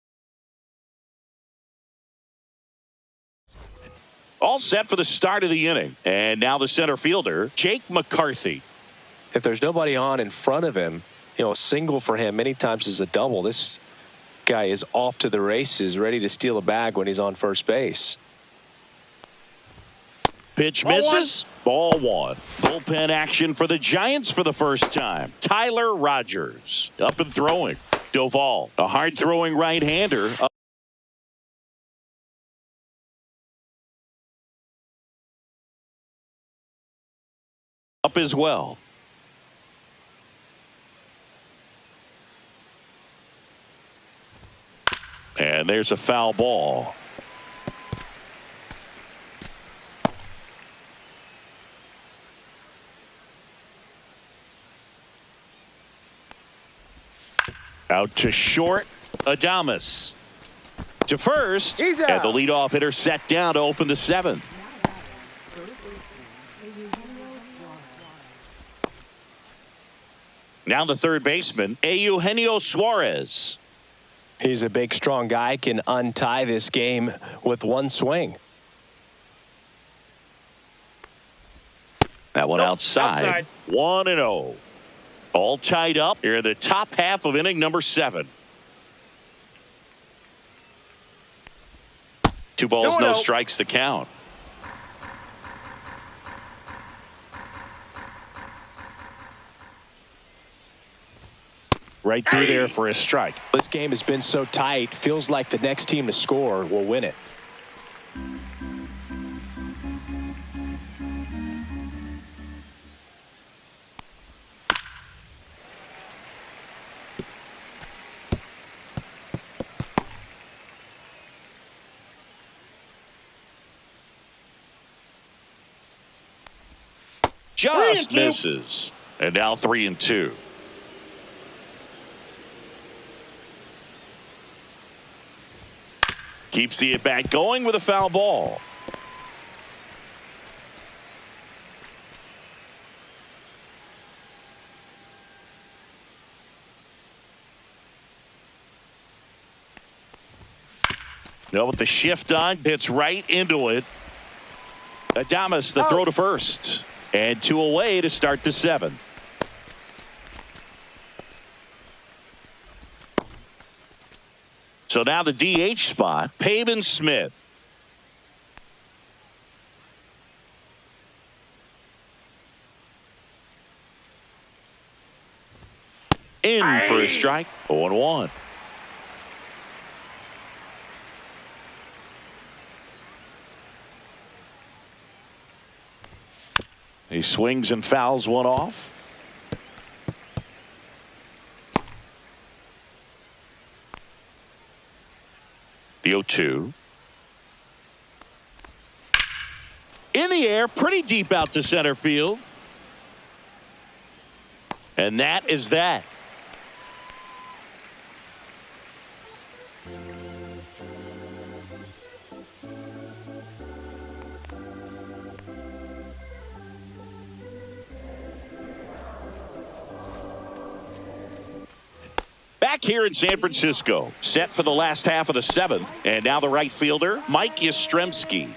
All set for the start of the inning. And now the center fielder, Jake McCarthy. If there's nobody on in front of him, a single for him many times is a double. This guy is off to the races, ready to steal a bag when he's on first base. Pitch misses. Ball 1. Bullpen action for the Giants for the first time. Tyler Rogers up and throwing. Doval, a hard-throwing right-hander. Up as well. And there's a foul ball. Out to short, Adames. To first, and the leadoff hitter set down to open the 7th. Now the third baseman, Eugenio Suarez. He's a big, strong guy, can untie this game with one swing. That one outside. 1-0. All tied up here in the top half of inning number 7. 2 balls, no strikes to count. Right through there for a strike. This game has been so tight, feels like the next team to score will win it. Just misses. And now 3-2. Keeps the at-bat going with a foul ball. Now with the shift on, hits right into it. Adames, the throw to first. And 2 away to start the 7th. So now the DH spot, Pavin Smith. In for a strike, 0-1. He swings and fouls one off. The 0-2. In the air, pretty deep out to center field. And that is that. Back here in San Francisco, set for the last half of the 7th. And now the right fielder, Mike Yastrzemski.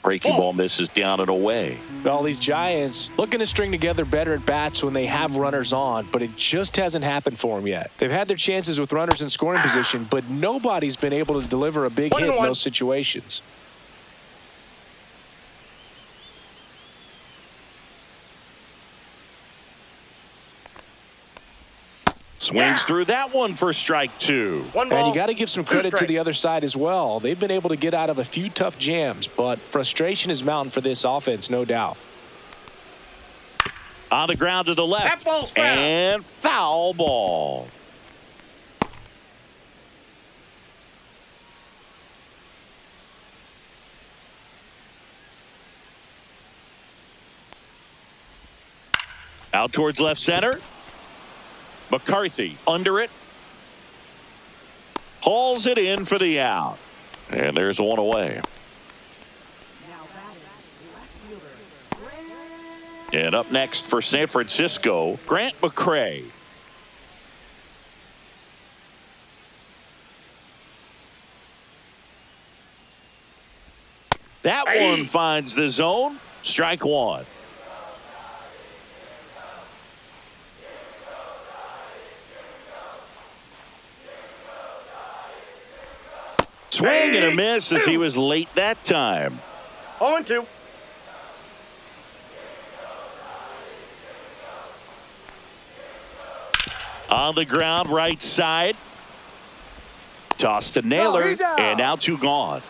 Breaking ball misses down and away. Well, these Giants looking to string together better at bats when they have runners on, but it just hasn't happened for them yet. They've had their chances with runners in scoring position, but nobody's been able to deliver a big hit in those situations. Swings through that one for strike 2. One ball, and you got to give some credit to the other side as well. They've been able to get out of a few tough jams, but frustration is mounting for this offense, no doubt. On the ground to the left. That ball's foul. And foul ball. Out towards left center. McCarthy under it. Hauls it in for the out. And there's one away. And up next for San Francisco, Grant McCray. That one finds the zone. Strike 1. Swing and a miss as he was late that time. 0-2. On the ground, right side. Toss to Naylor, he's out. and now 2 gone.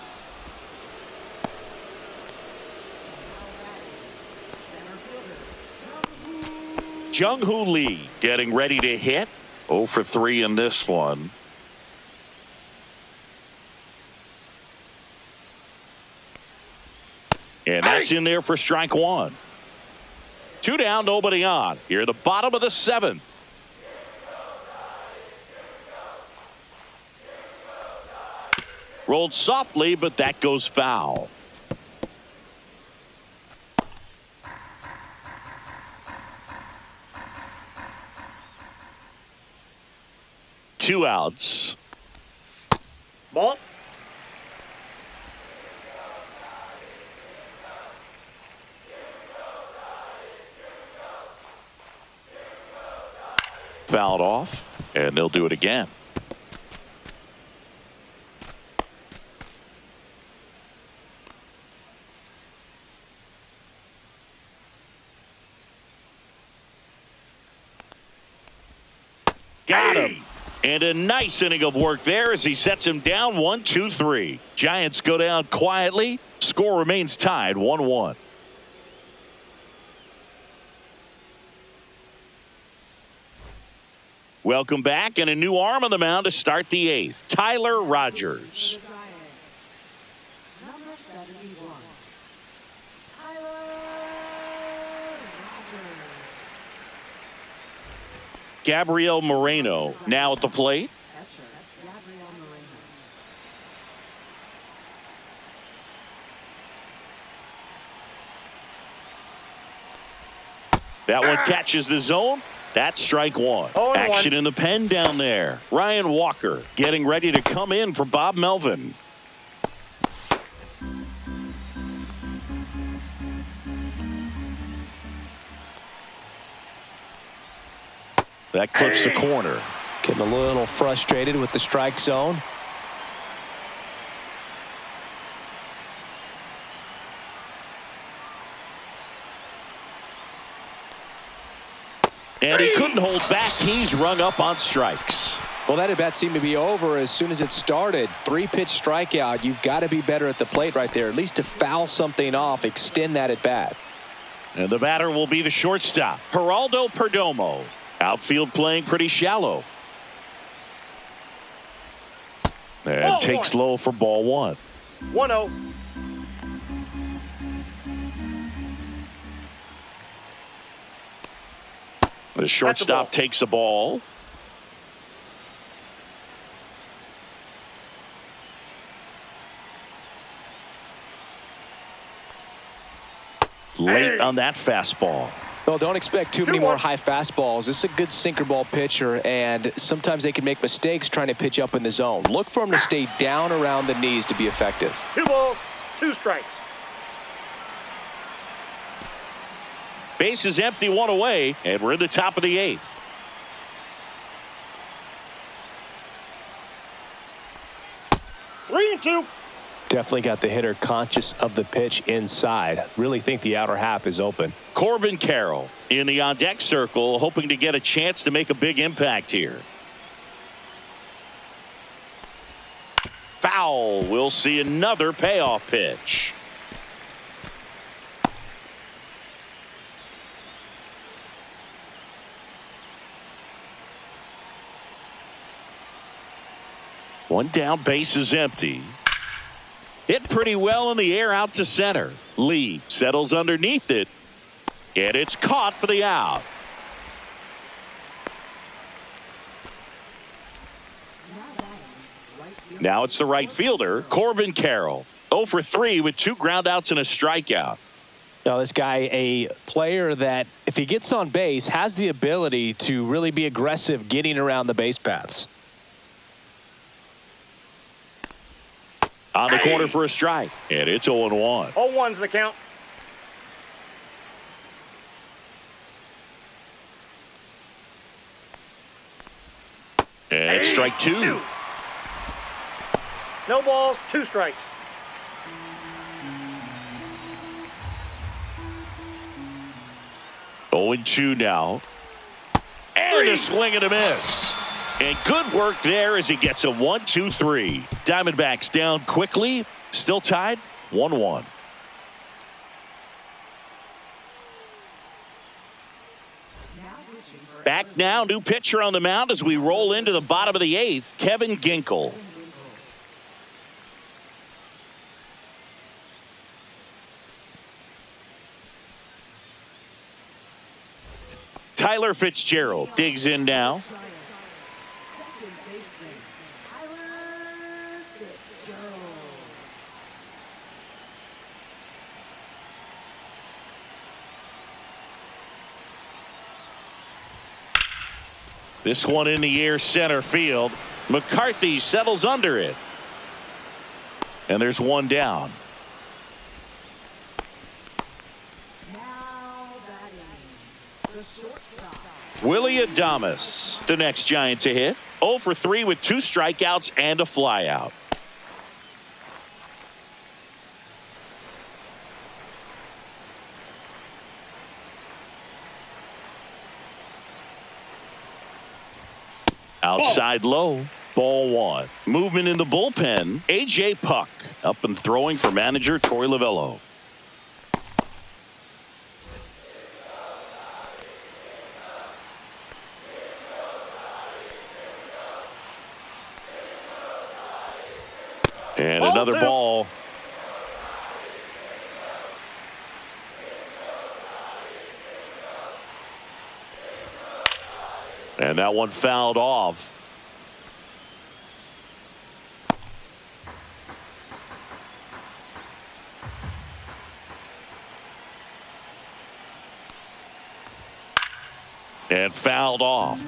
Jung-Hoo Lee getting ready to hit. 0 for 3 in this one. And that's in there for strike 1. 2 down, nobody on. Here, the bottom of the 7th. Rolled softly, but that goes foul. Two outs. Ball. Fouled off, and they'll do it again. Got him. And a nice inning of work there as he sets him down 1-2-3. Giants go down quietly. Score remains tied 1-1. Welcome back, and a new arm on the mound to start the 8th. Tyler Rogers. Number 71. Tyler Rogers. Gabriel Moreno now at the plate. Catcher, Gabriel Moreno. That one catches the zone. That's strike one. 0-1. Action in the pen down there. Ryan Walker getting ready to come in for Bob Melvin. That clips the corner. Getting a little frustrated with the strike zone. And he couldn't hold back. He's rung up on strikes. Well, that at bat seemed to be over as soon as it started. 3-pitch strikeout. You've got to be better at the plate right there, at least to foul something off, extend that at bat. And the batter will be the shortstop, Geraldo Perdomo. Outfield playing pretty shallow. And Ball takes one. low for ball one. 1-0. The shortstop ball. takes the ball. Late on that fastball. Well, don't expect too many 2-1. more high fastballs. This is a good sinker ball pitcher, and sometimes they can make mistakes trying to pitch up in the zone. Look for him to stay down around the knees to be effective. 2 balls, 2 strikes. Base is empty, one away, and we're in the top of the 8th. Three and two. Definitely got the hitter conscious of the pitch inside. Really think the outer half is open. Corbin Carroll in the on-deck circle, hoping to get a chance to make a big impact here. Foul. We'll see another payoff pitch. One down, base is empty. Hit pretty well in the air out to center. Lee settles underneath it, and it's caught for the out. Now it's the right fielder, Corbin Carroll. 0 for 3 with 2 groundouts and a strikeout. Now, this guy, a player that, if he gets on base, has the ability to really be aggressive getting around the base paths. On the corner for a strike, and it's 0-1. 0-1's the count. And it's strike 2. No balls, 2 strikes. Oh, 0-2 now. And a swing and a miss. And good work there as he gets a 1-2-3. Diamondbacks down quickly. Still tied 1-1. Back now, new pitcher on the mound as we roll into the bottom of the 8th, Kevin Ginkel. Tyler Fitzgerald digs in now. Second baseman, Tyler Fitzgerald. This one in the air center field. McCarthy settles under it. And there's one down. Now batting, the shortstop. Willie Adames, the next Giant to hit. 0 for 3 with 2 strikeouts and a flyout. Outside low, ball 1. Movement in the bullpen. A.J. Puck up and throwing for manager Torey Lavello. And Ball another 2. ball. And that one fouled off. And fouled off.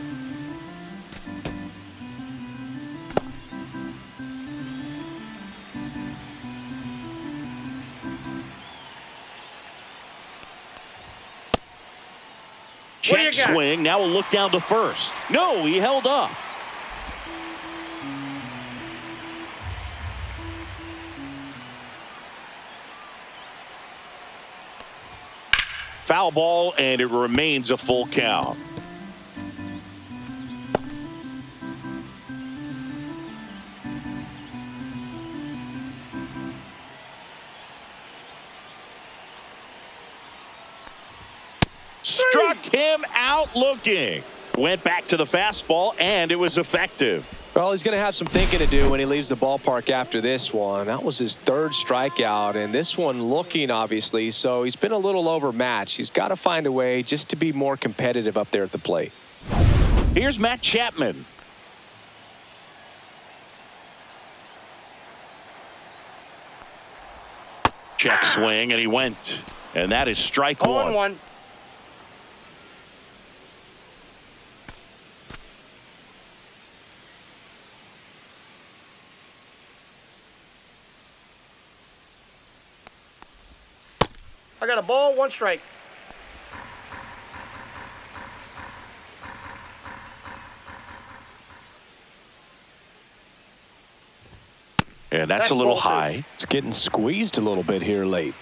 Check swing. Now we'll look down to first. No, he held up. Foul ball, and it remains a full count. Struck him out looking. Went back to the fastball, and it was effective. Well, he's going to have some thinking to do when he leaves the ballpark after this one. That was his third strikeout, and this one looking, obviously, so he's been a little overmatched. He's got to find a way just to be more competitive up there at the plate. Here's Matt Chapman. Check swing, and he went. And that is strike one. 0-1. I got a ball, 1 strike. And that's a little high. It's getting squeezed a little bit here late.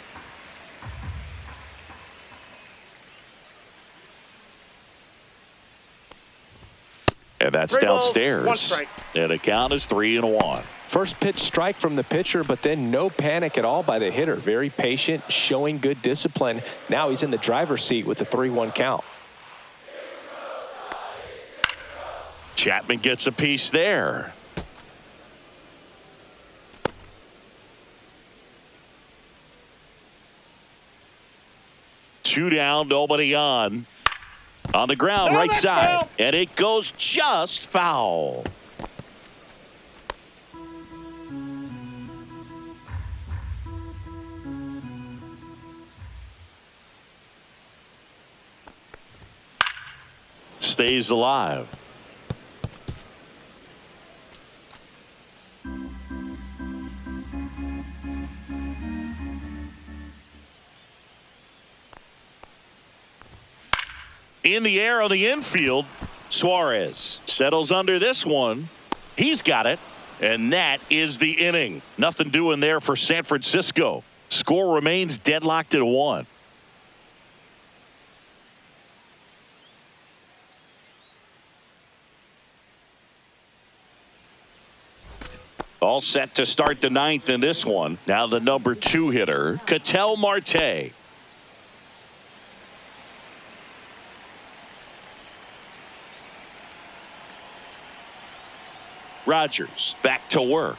And that's 3 balls, downstairs. 1 strike. And the count is 3-1. First pitch strike from the pitcher, but then no panic at all by the hitter. Very patient, showing good discipline. Now he's in the driver's seat with the 3-1 count. Chapman gets a piece there. Two down, nobody on. On the ground, right side. Foul. And it goes just foul. Stays alive. In the air on the infield, Suarez settles under this one. He's got it, and that is the inning. Nothing doing there for San Francisco. Score remains deadlocked at 1. All set to start the 9th in this one. Now the number 2 hitter, Ketel Marte. Rogers back to work.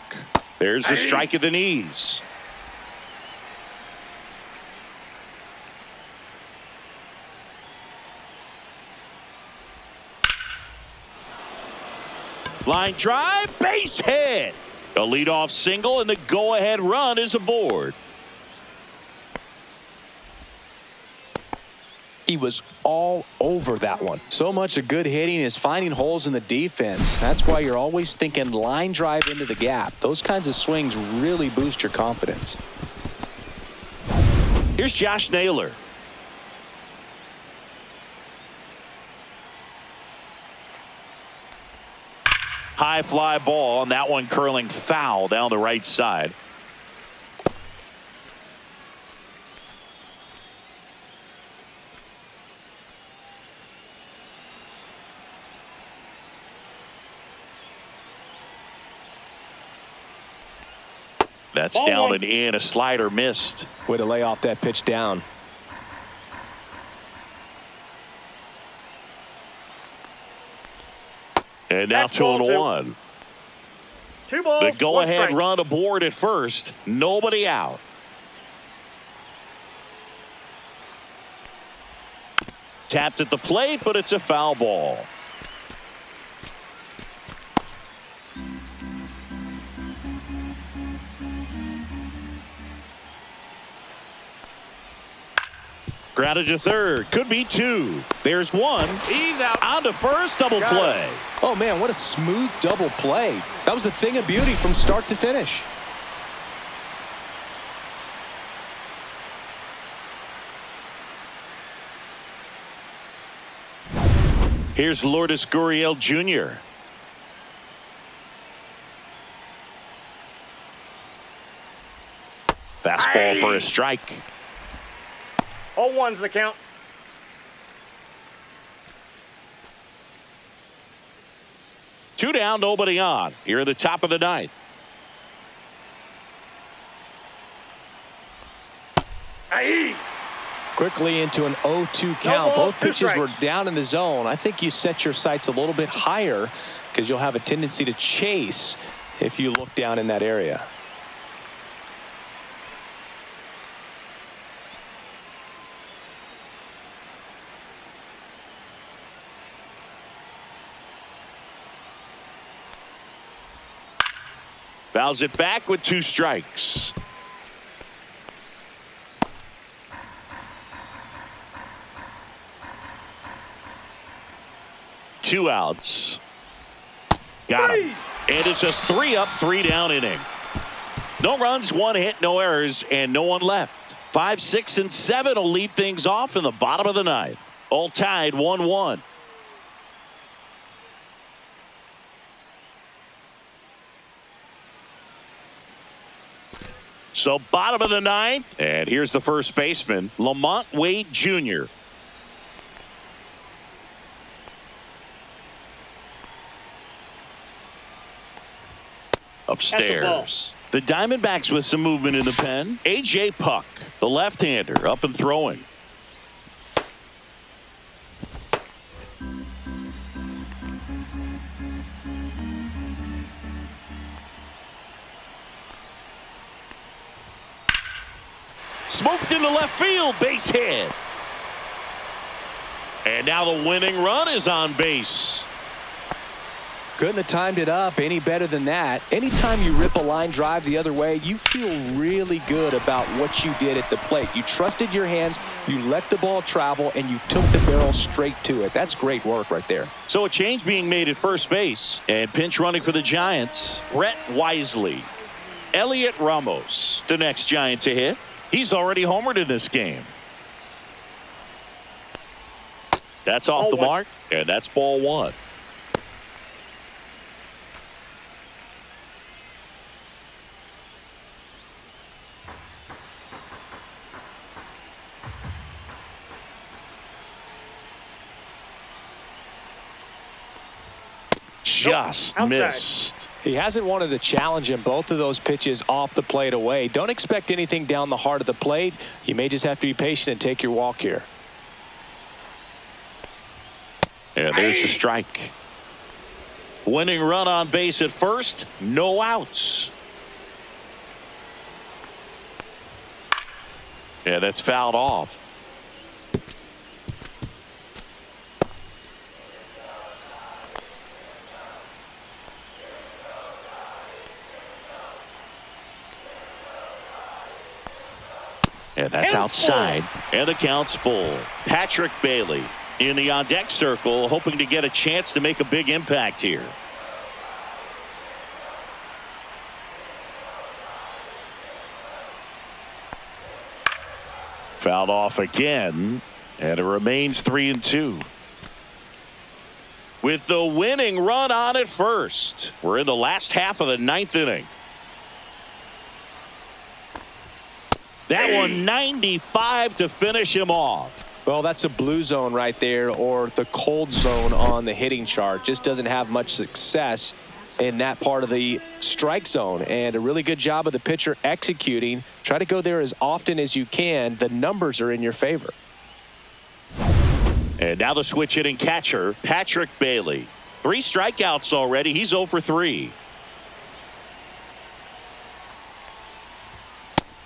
There's the strike at the knees. Line drive, base hit. A leadoff single, and the go-ahead run is aboard. He was all over that one. So much of good hitting is finding holes in the defense. That's why you're always thinking line drive into the gap. Those kinds of swings really boost your confidence. Here's Josh Naylor. High fly ball, and that one curling foul down the right side. That's Ball down 1. and in. A slider missed. Way to lay off that pitch down. And now That's ball 2-1. 2 balls, The 1 go-ahead strike. run aboard at first. Nobody out. Tapped at the plate, but it's a foul ball. Grounded to third. Could be two. There's one. He's out. On to first. Double Got it. play. Oh, man, what a smooth double play. That was a thing of beauty from start to finish. Here's Lourdes Gurriel Jr. Fastball for a strike. 0-1's the count. Two down, nobody on. Here at the top of the ninth. Aye. Quickly into an 0-2 count. ball, Both two pitches were strikes. down in the zone. I think you set your sights a little bit higher because you'll have a tendency to chase if you look down in that area. Fouls it back with two strikes. Two outs. Got him. And it's a 3-up, 3-down inning. No runs, one hit, no errors, and no one left. 5, 6, and 7 will lead things off in the bottom of the ninth. All tied 1-1. So bottom of the ninth, and here's the first baseman, Lamont Wade Jr. Upstairs. The Diamondbacks with some movement in the pen. A.J. Puck, the left-hander, up and throwing. Smoked into left field, base hit. And now the winning run is on base. Couldn't have timed it up any better than that. Anytime you rip a line drive the other way, you feel really good about what you did at the plate. You trusted your hands, you let the ball travel, and you took the barrel straight to it. That's great work right there. So a change being made at first base. And pinch running for the Giants, Brett Wisely. Elliot Ramos, the next Giant to hit. He's already homered in this game. That's off the mark, and that's ball one. Just missed. He hasn't wanted to challenge him. Both of those pitches off the plate away. Don't expect anything down the heart of the plate. You may just have to be patient and take your walk here. And there's the strike. Winning run on base at first. No outs. Yeah, that's fouled off. And that's outside. And the count's full. Patrick Bailey in the on-deck circle, hoping to get a chance to make a big impact here. Fouled off again, and it remains 3-2. With the winning run on at first, we're in the last half of the ninth inning. That one 95 to finish him off. Well, that's a blue zone right there, or the cold zone on the hitting chart. Just doesn't have much success in that part of the strike zone. And a really good job of the pitcher executing. Try to go there as often as you can. The numbers are in your favor. And now the switch hitting catcher, Patrick Bailey. 3 strikeouts already. He's 0 for 3.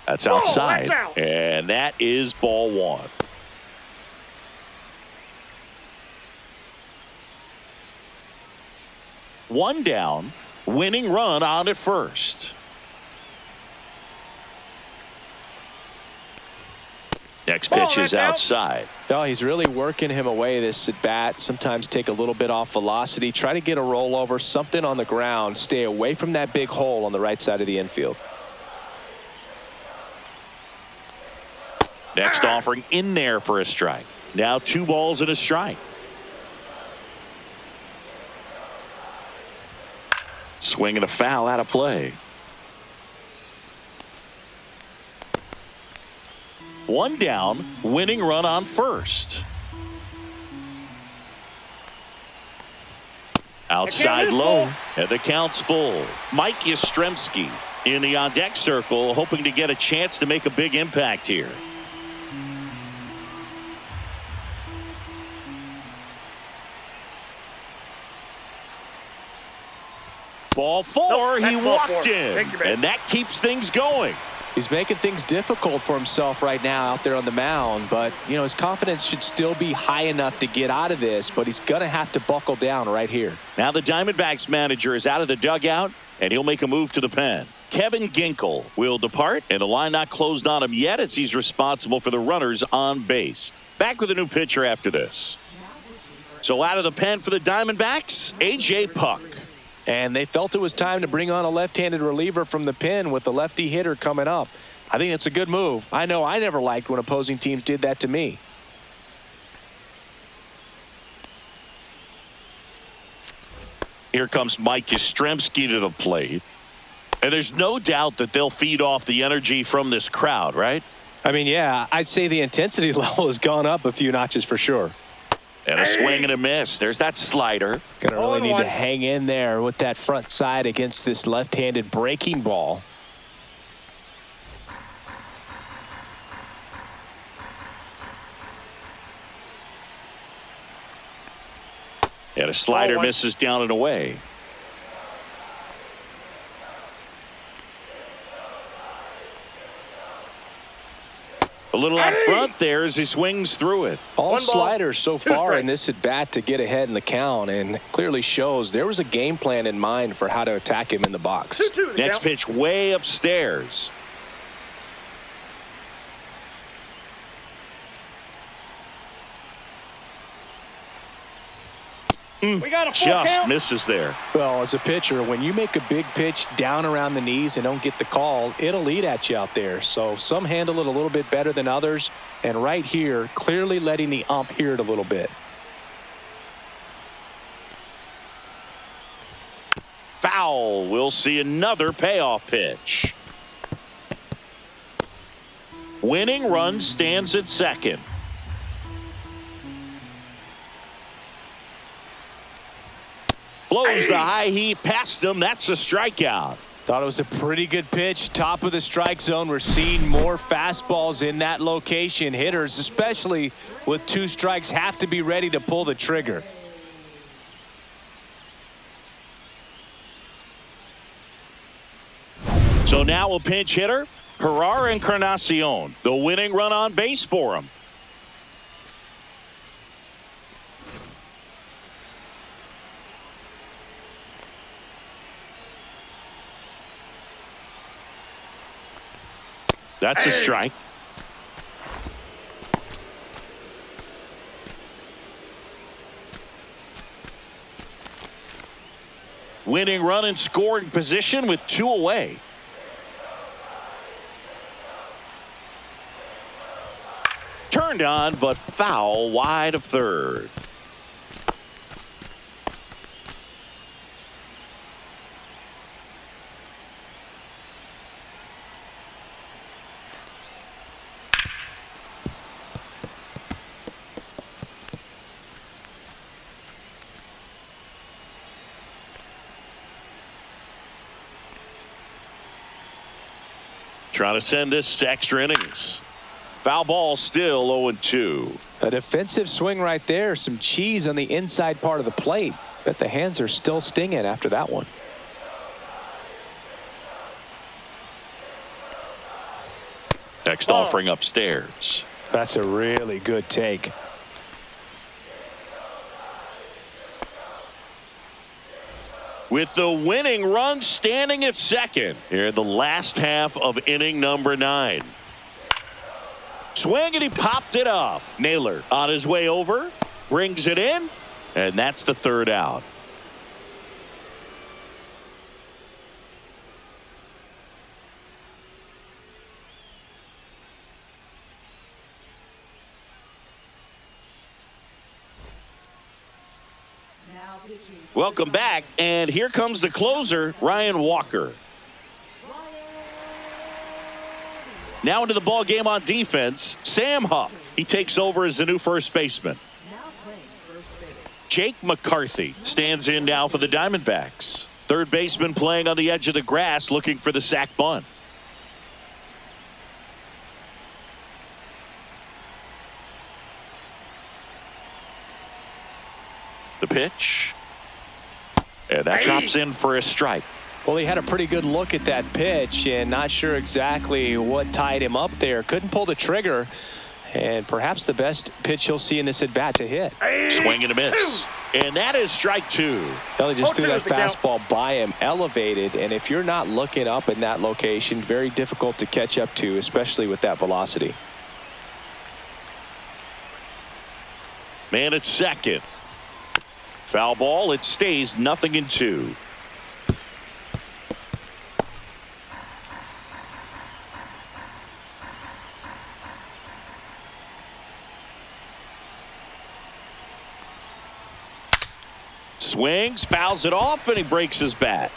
That's outside. That's out. And that is ball one. One down, winning run on at first. Next pitch is outside. Oh, he's really working him away this at bat. Sometimes take a little bit off velocity. Try to get a rollover, something on the ground. Stay away from that big hole on the right side of the infield. Next offering in there for a strike. Now 2 balls and a strike. Swing and a foul out of play. 1 down, winning run on first. Outside low, and the count's full. Mike Yastrzemski in the on-deck circle, hoping to get a chance to make a big impact here. Ball 4, he walked in, and that keeps things going. He's making things difficult for himself right now out there on the mound, but you know his confidence should still be high enough to get out of this, but he's going to have to buckle down right here. Now the Diamondbacks manager is out of the dugout, and he'll make a move to the pen. Kevin Ginkel will depart, and the line not closed on him yet as he's responsible for the runners on base. Back with a new pitcher after this. So out of the pen for the Diamondbacks, A.J. Puck. And they felt it was time to bring on a left-handed reliever from the pen with the lefty hitter coming up. I think it's a good move. I know I never liked when opposing teams did that to me. Here comes Mike Yastrzemski to the plate. And there's no doubt that they'll feed off the energy from this crowd, right? I mean, yeah, I'd say the intensity level has gone up a few notches for sure. And a swing and a miss. There's that slider. Gonna really need to hang in there with that front side against this left-handed breaking ball. And a slider misses down and away. A little out front there as he swings through it. All sliders so far in this at bat to get ahead in the count, and clearly shows there was a game plan in mind for how to attack him in the box. Next pitch way upstairs. We got a full Just count. misses there. Well, as a pitcher, when you make a big pitch down around the knees and don't get the call, it'll eat at you out there. So some handle it a little bit better than others. And right here, clearly letting the ump hear it a little bit. Foul. We'll see another payoff pitch. Winning run stands at second. Blows the high heat past him. That's a strikeout. Thought it was a pretty good pitch. Top of the strike zone. We're seeing more fastballs in that location. Hitters, especially with 2 strikes, have to be ready to pull the trigger. So now a pinch hitter, Herrera Encarnacion. The winning run on base for him. That's a strike. Winning run in scoring position with 2 away. Turned on, but foul wide of third. Trying to send this to extra innings. Foul ball, still 0-2. A defensive swing right there. Some cheese on the inside part of the plate. Bet the hands are still stinging after that one. Next offering upstairs. That's a really good take. With the winning run standing at second here in the last half of inning number 9. Swing, and he popped it up. Naylor on his way over, brings it in, and that's the third out. Now pitching. Welcome back, and here comes the closer, Ryan Walker. Now into the ball game on defense, Sam Huff. He takes over as the new first baseman. Now playing first base. Jake McCarthy stands in now for the Diamondbacks. Third baseman playing on the edge of the grass, looking for the sac bunt. The pitch. And that drops in for a strike. Well, he had a pretty good look at that pitch and not sure exactly what tied him up there. Couldn't pull the trigger, and perhaps the best pitch he'll see in this at bat to hit. Swing and a miss. And that is strike two. Well, he just threw that fastball by him, elevated, and if you're not looking up in that location, very difficult to catch up to, especially with that velocity. Man at second. Foul ball. It stays 0-2. Swings, fouls it off, and he breaks his bat.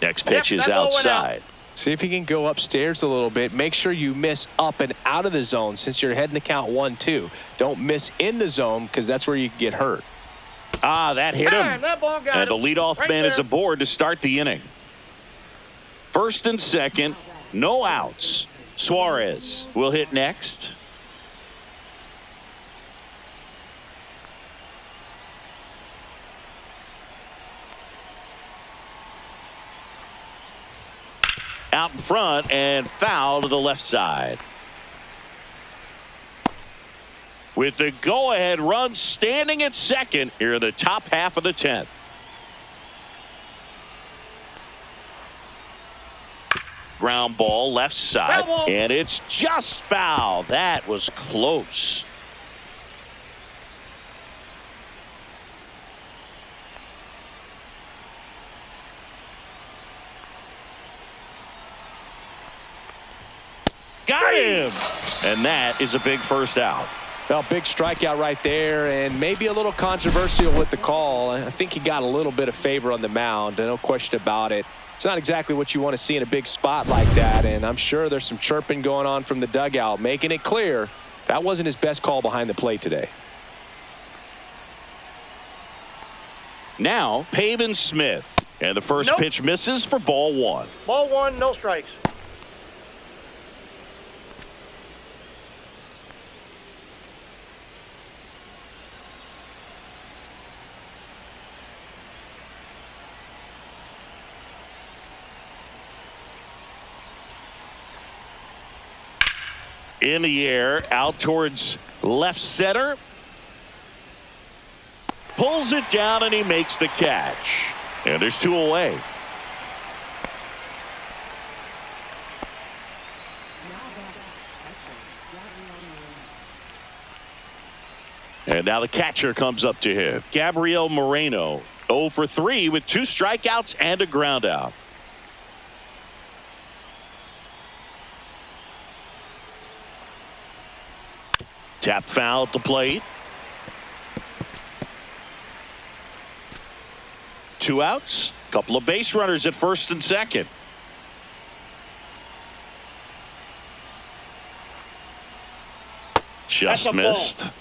Next pitch is outside. See if he can go upstairs a little bit. Make sure you miss up and out of the zone since you're heading the count 1-2. Don't miss in the zone because that's where you can get hurt. Ah, that hit him. That ball got And the him. leadoff Right man is there. aboard to start the inning. First and second, no outs. Suarez will hit next. Out in front and foul to the left side. With the go-ahead run standing at second here in the top half of the 10th. Ground ball left side, and it's just foul. That was close. Got him! And that is a big first out. Well, big strikeout right there, and maybe a little controversial with the call. I think he got a little bit of favor on the mound, no question about it. It's not exactly what you want to see in a big spot like that, and I'm sure there's some chirping going on from the dugout, making it clear that wasn't his best call behind the plate today. Now, Pavin Smith. And the first pitch misses for ball one. Ball one, no strikes. In the air, out towards left center. Pulls it down, and he makes the catch. And there's two away. And now the catcher comes up to him. Gabriel Moreno, 0 for 3 with 2 strikeouts and a ground out. Tap foul at the plate. 2 outs. Couple of base runners at first and second. Just missed.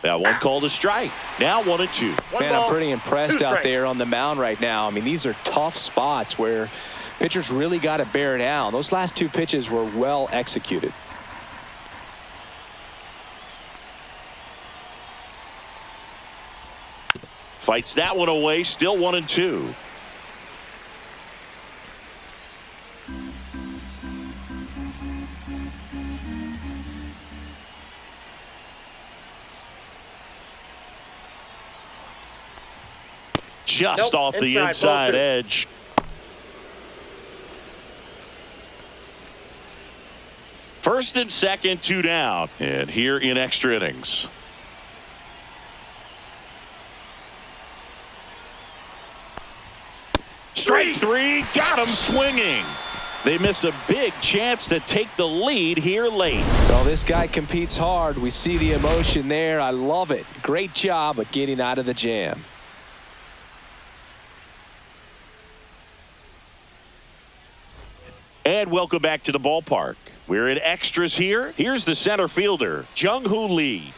That one called a strike. Now 1-2. Man, I'm pretty impressed out there on the mound right now. I mean, these are tough spots where pitchers really got to bear down. Those last 2 pitches were well executed. Fights that one away, still 1-2. Just off the inside edge. First and second, 2 down. And here in extra innings. Strike 3, got him swinging. They miss a big chance to take the lead here late. Well, this guy competes hard. We see the emotion there. I love it. Great job at getting out of the jam. And welcome back to the ballpark. We're in extras here. Here's the center fielder, Jung-Hoo Lee.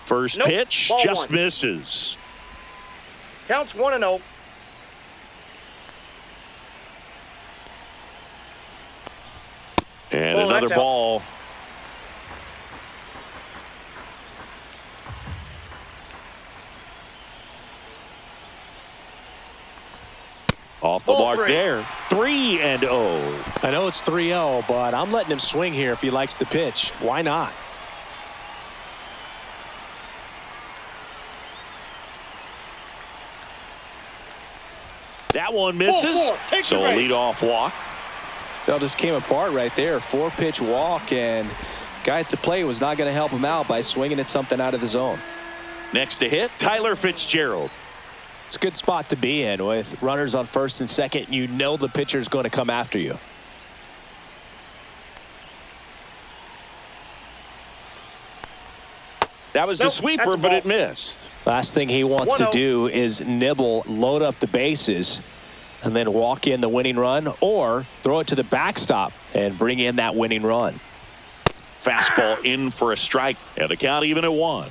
First pitch, just misses. Counts 1-0. And another ball. Off the mark there. 3-0. I know it's 3-0, but I'm letting him swing here if he likes the pitch. Why not? That one misses. So a leadoff walk. That just came apart right there. 4-pitch walk, and guy at the plate was not going to help him out by swinging at something out of the zone. Next to hit, Tyler Fitzgerald. It's a good spot to be in with runners on first and second. You know the pitcher is going to come after you. That was the sweeper, but it missed. Last thing he wants to do is nibble, load up the bases, and then walk in the winning run, or throw it to the backstop and bring in that winning run. Fastball in for a strike, and the count even at 1.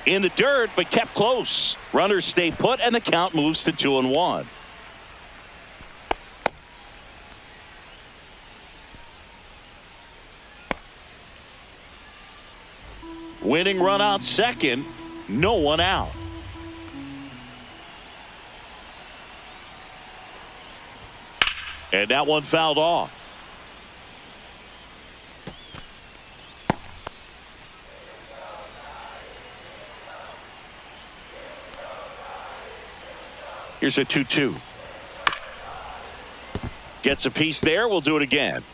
In the dirt, but kept close. Runners stay put, and the count moves to 2-1. Winning run out second, no one out. And that one fouled off. Here's a 2-2. Gets a piece there. We'll do it again.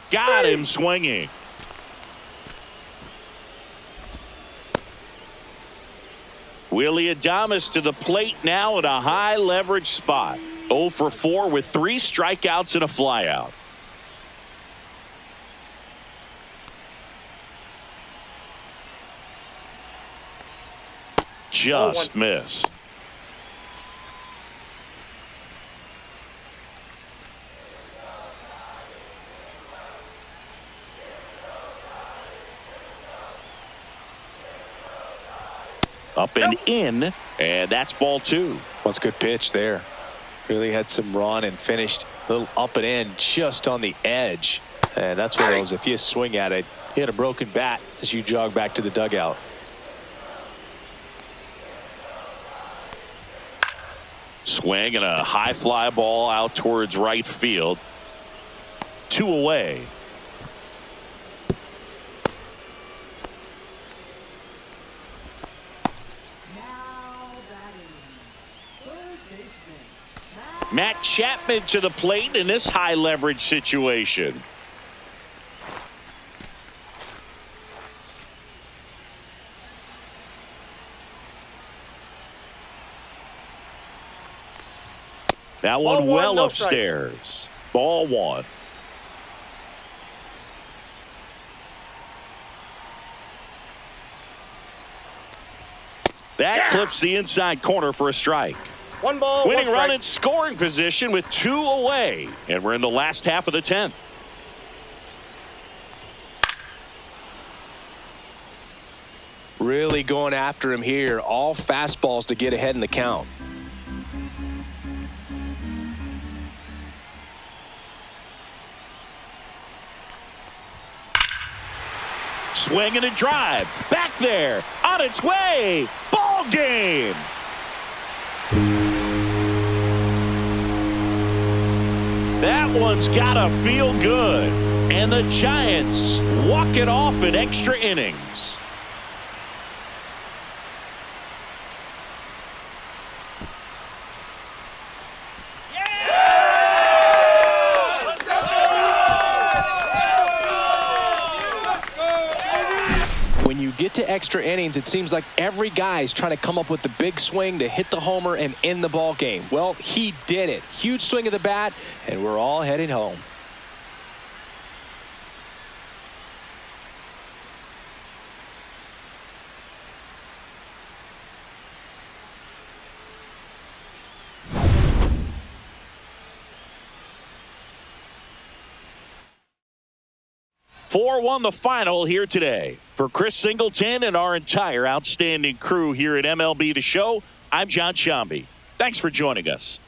Got him swinging. Willie Adames to the plate now at a high leverage spot. 0 for 4 with 3 strikeouts and a flyout. Just missed. Up and in, and that's ball 2. That's a good pitch there. Really had some run and finished a little up and in just on the edge. And that's one of those, if you swing at it, you hit a broken bat as you jog back to the dugout. Swing and a high fly ball out towards right field. 2 away. Matt Chapman to the plate in this high leverage situation. That one well upstairs. Ball 1. That clips the inside corner for a strike. 1 ball, Winning 1 run strike. in scoring position with 2 away. And we're in the last half of the 10th. Really going after him here. All fastballs to get ahead in the count. Swing and a drive. Back there. On its way. Ball game. That one's gotta feel good. And the Giants walk it off in extra innings. When you get to extra innings, it seems like every guy's trying to come up with the big swing to hit the homer and end the ball game. Well, he did it. Huge swing of the bat, and we're all heading home. Four-one the final here today. For Chris Singleton and our entire outstanding crew here at MLB The Show, I'm John Shambi. Thanks for joining us.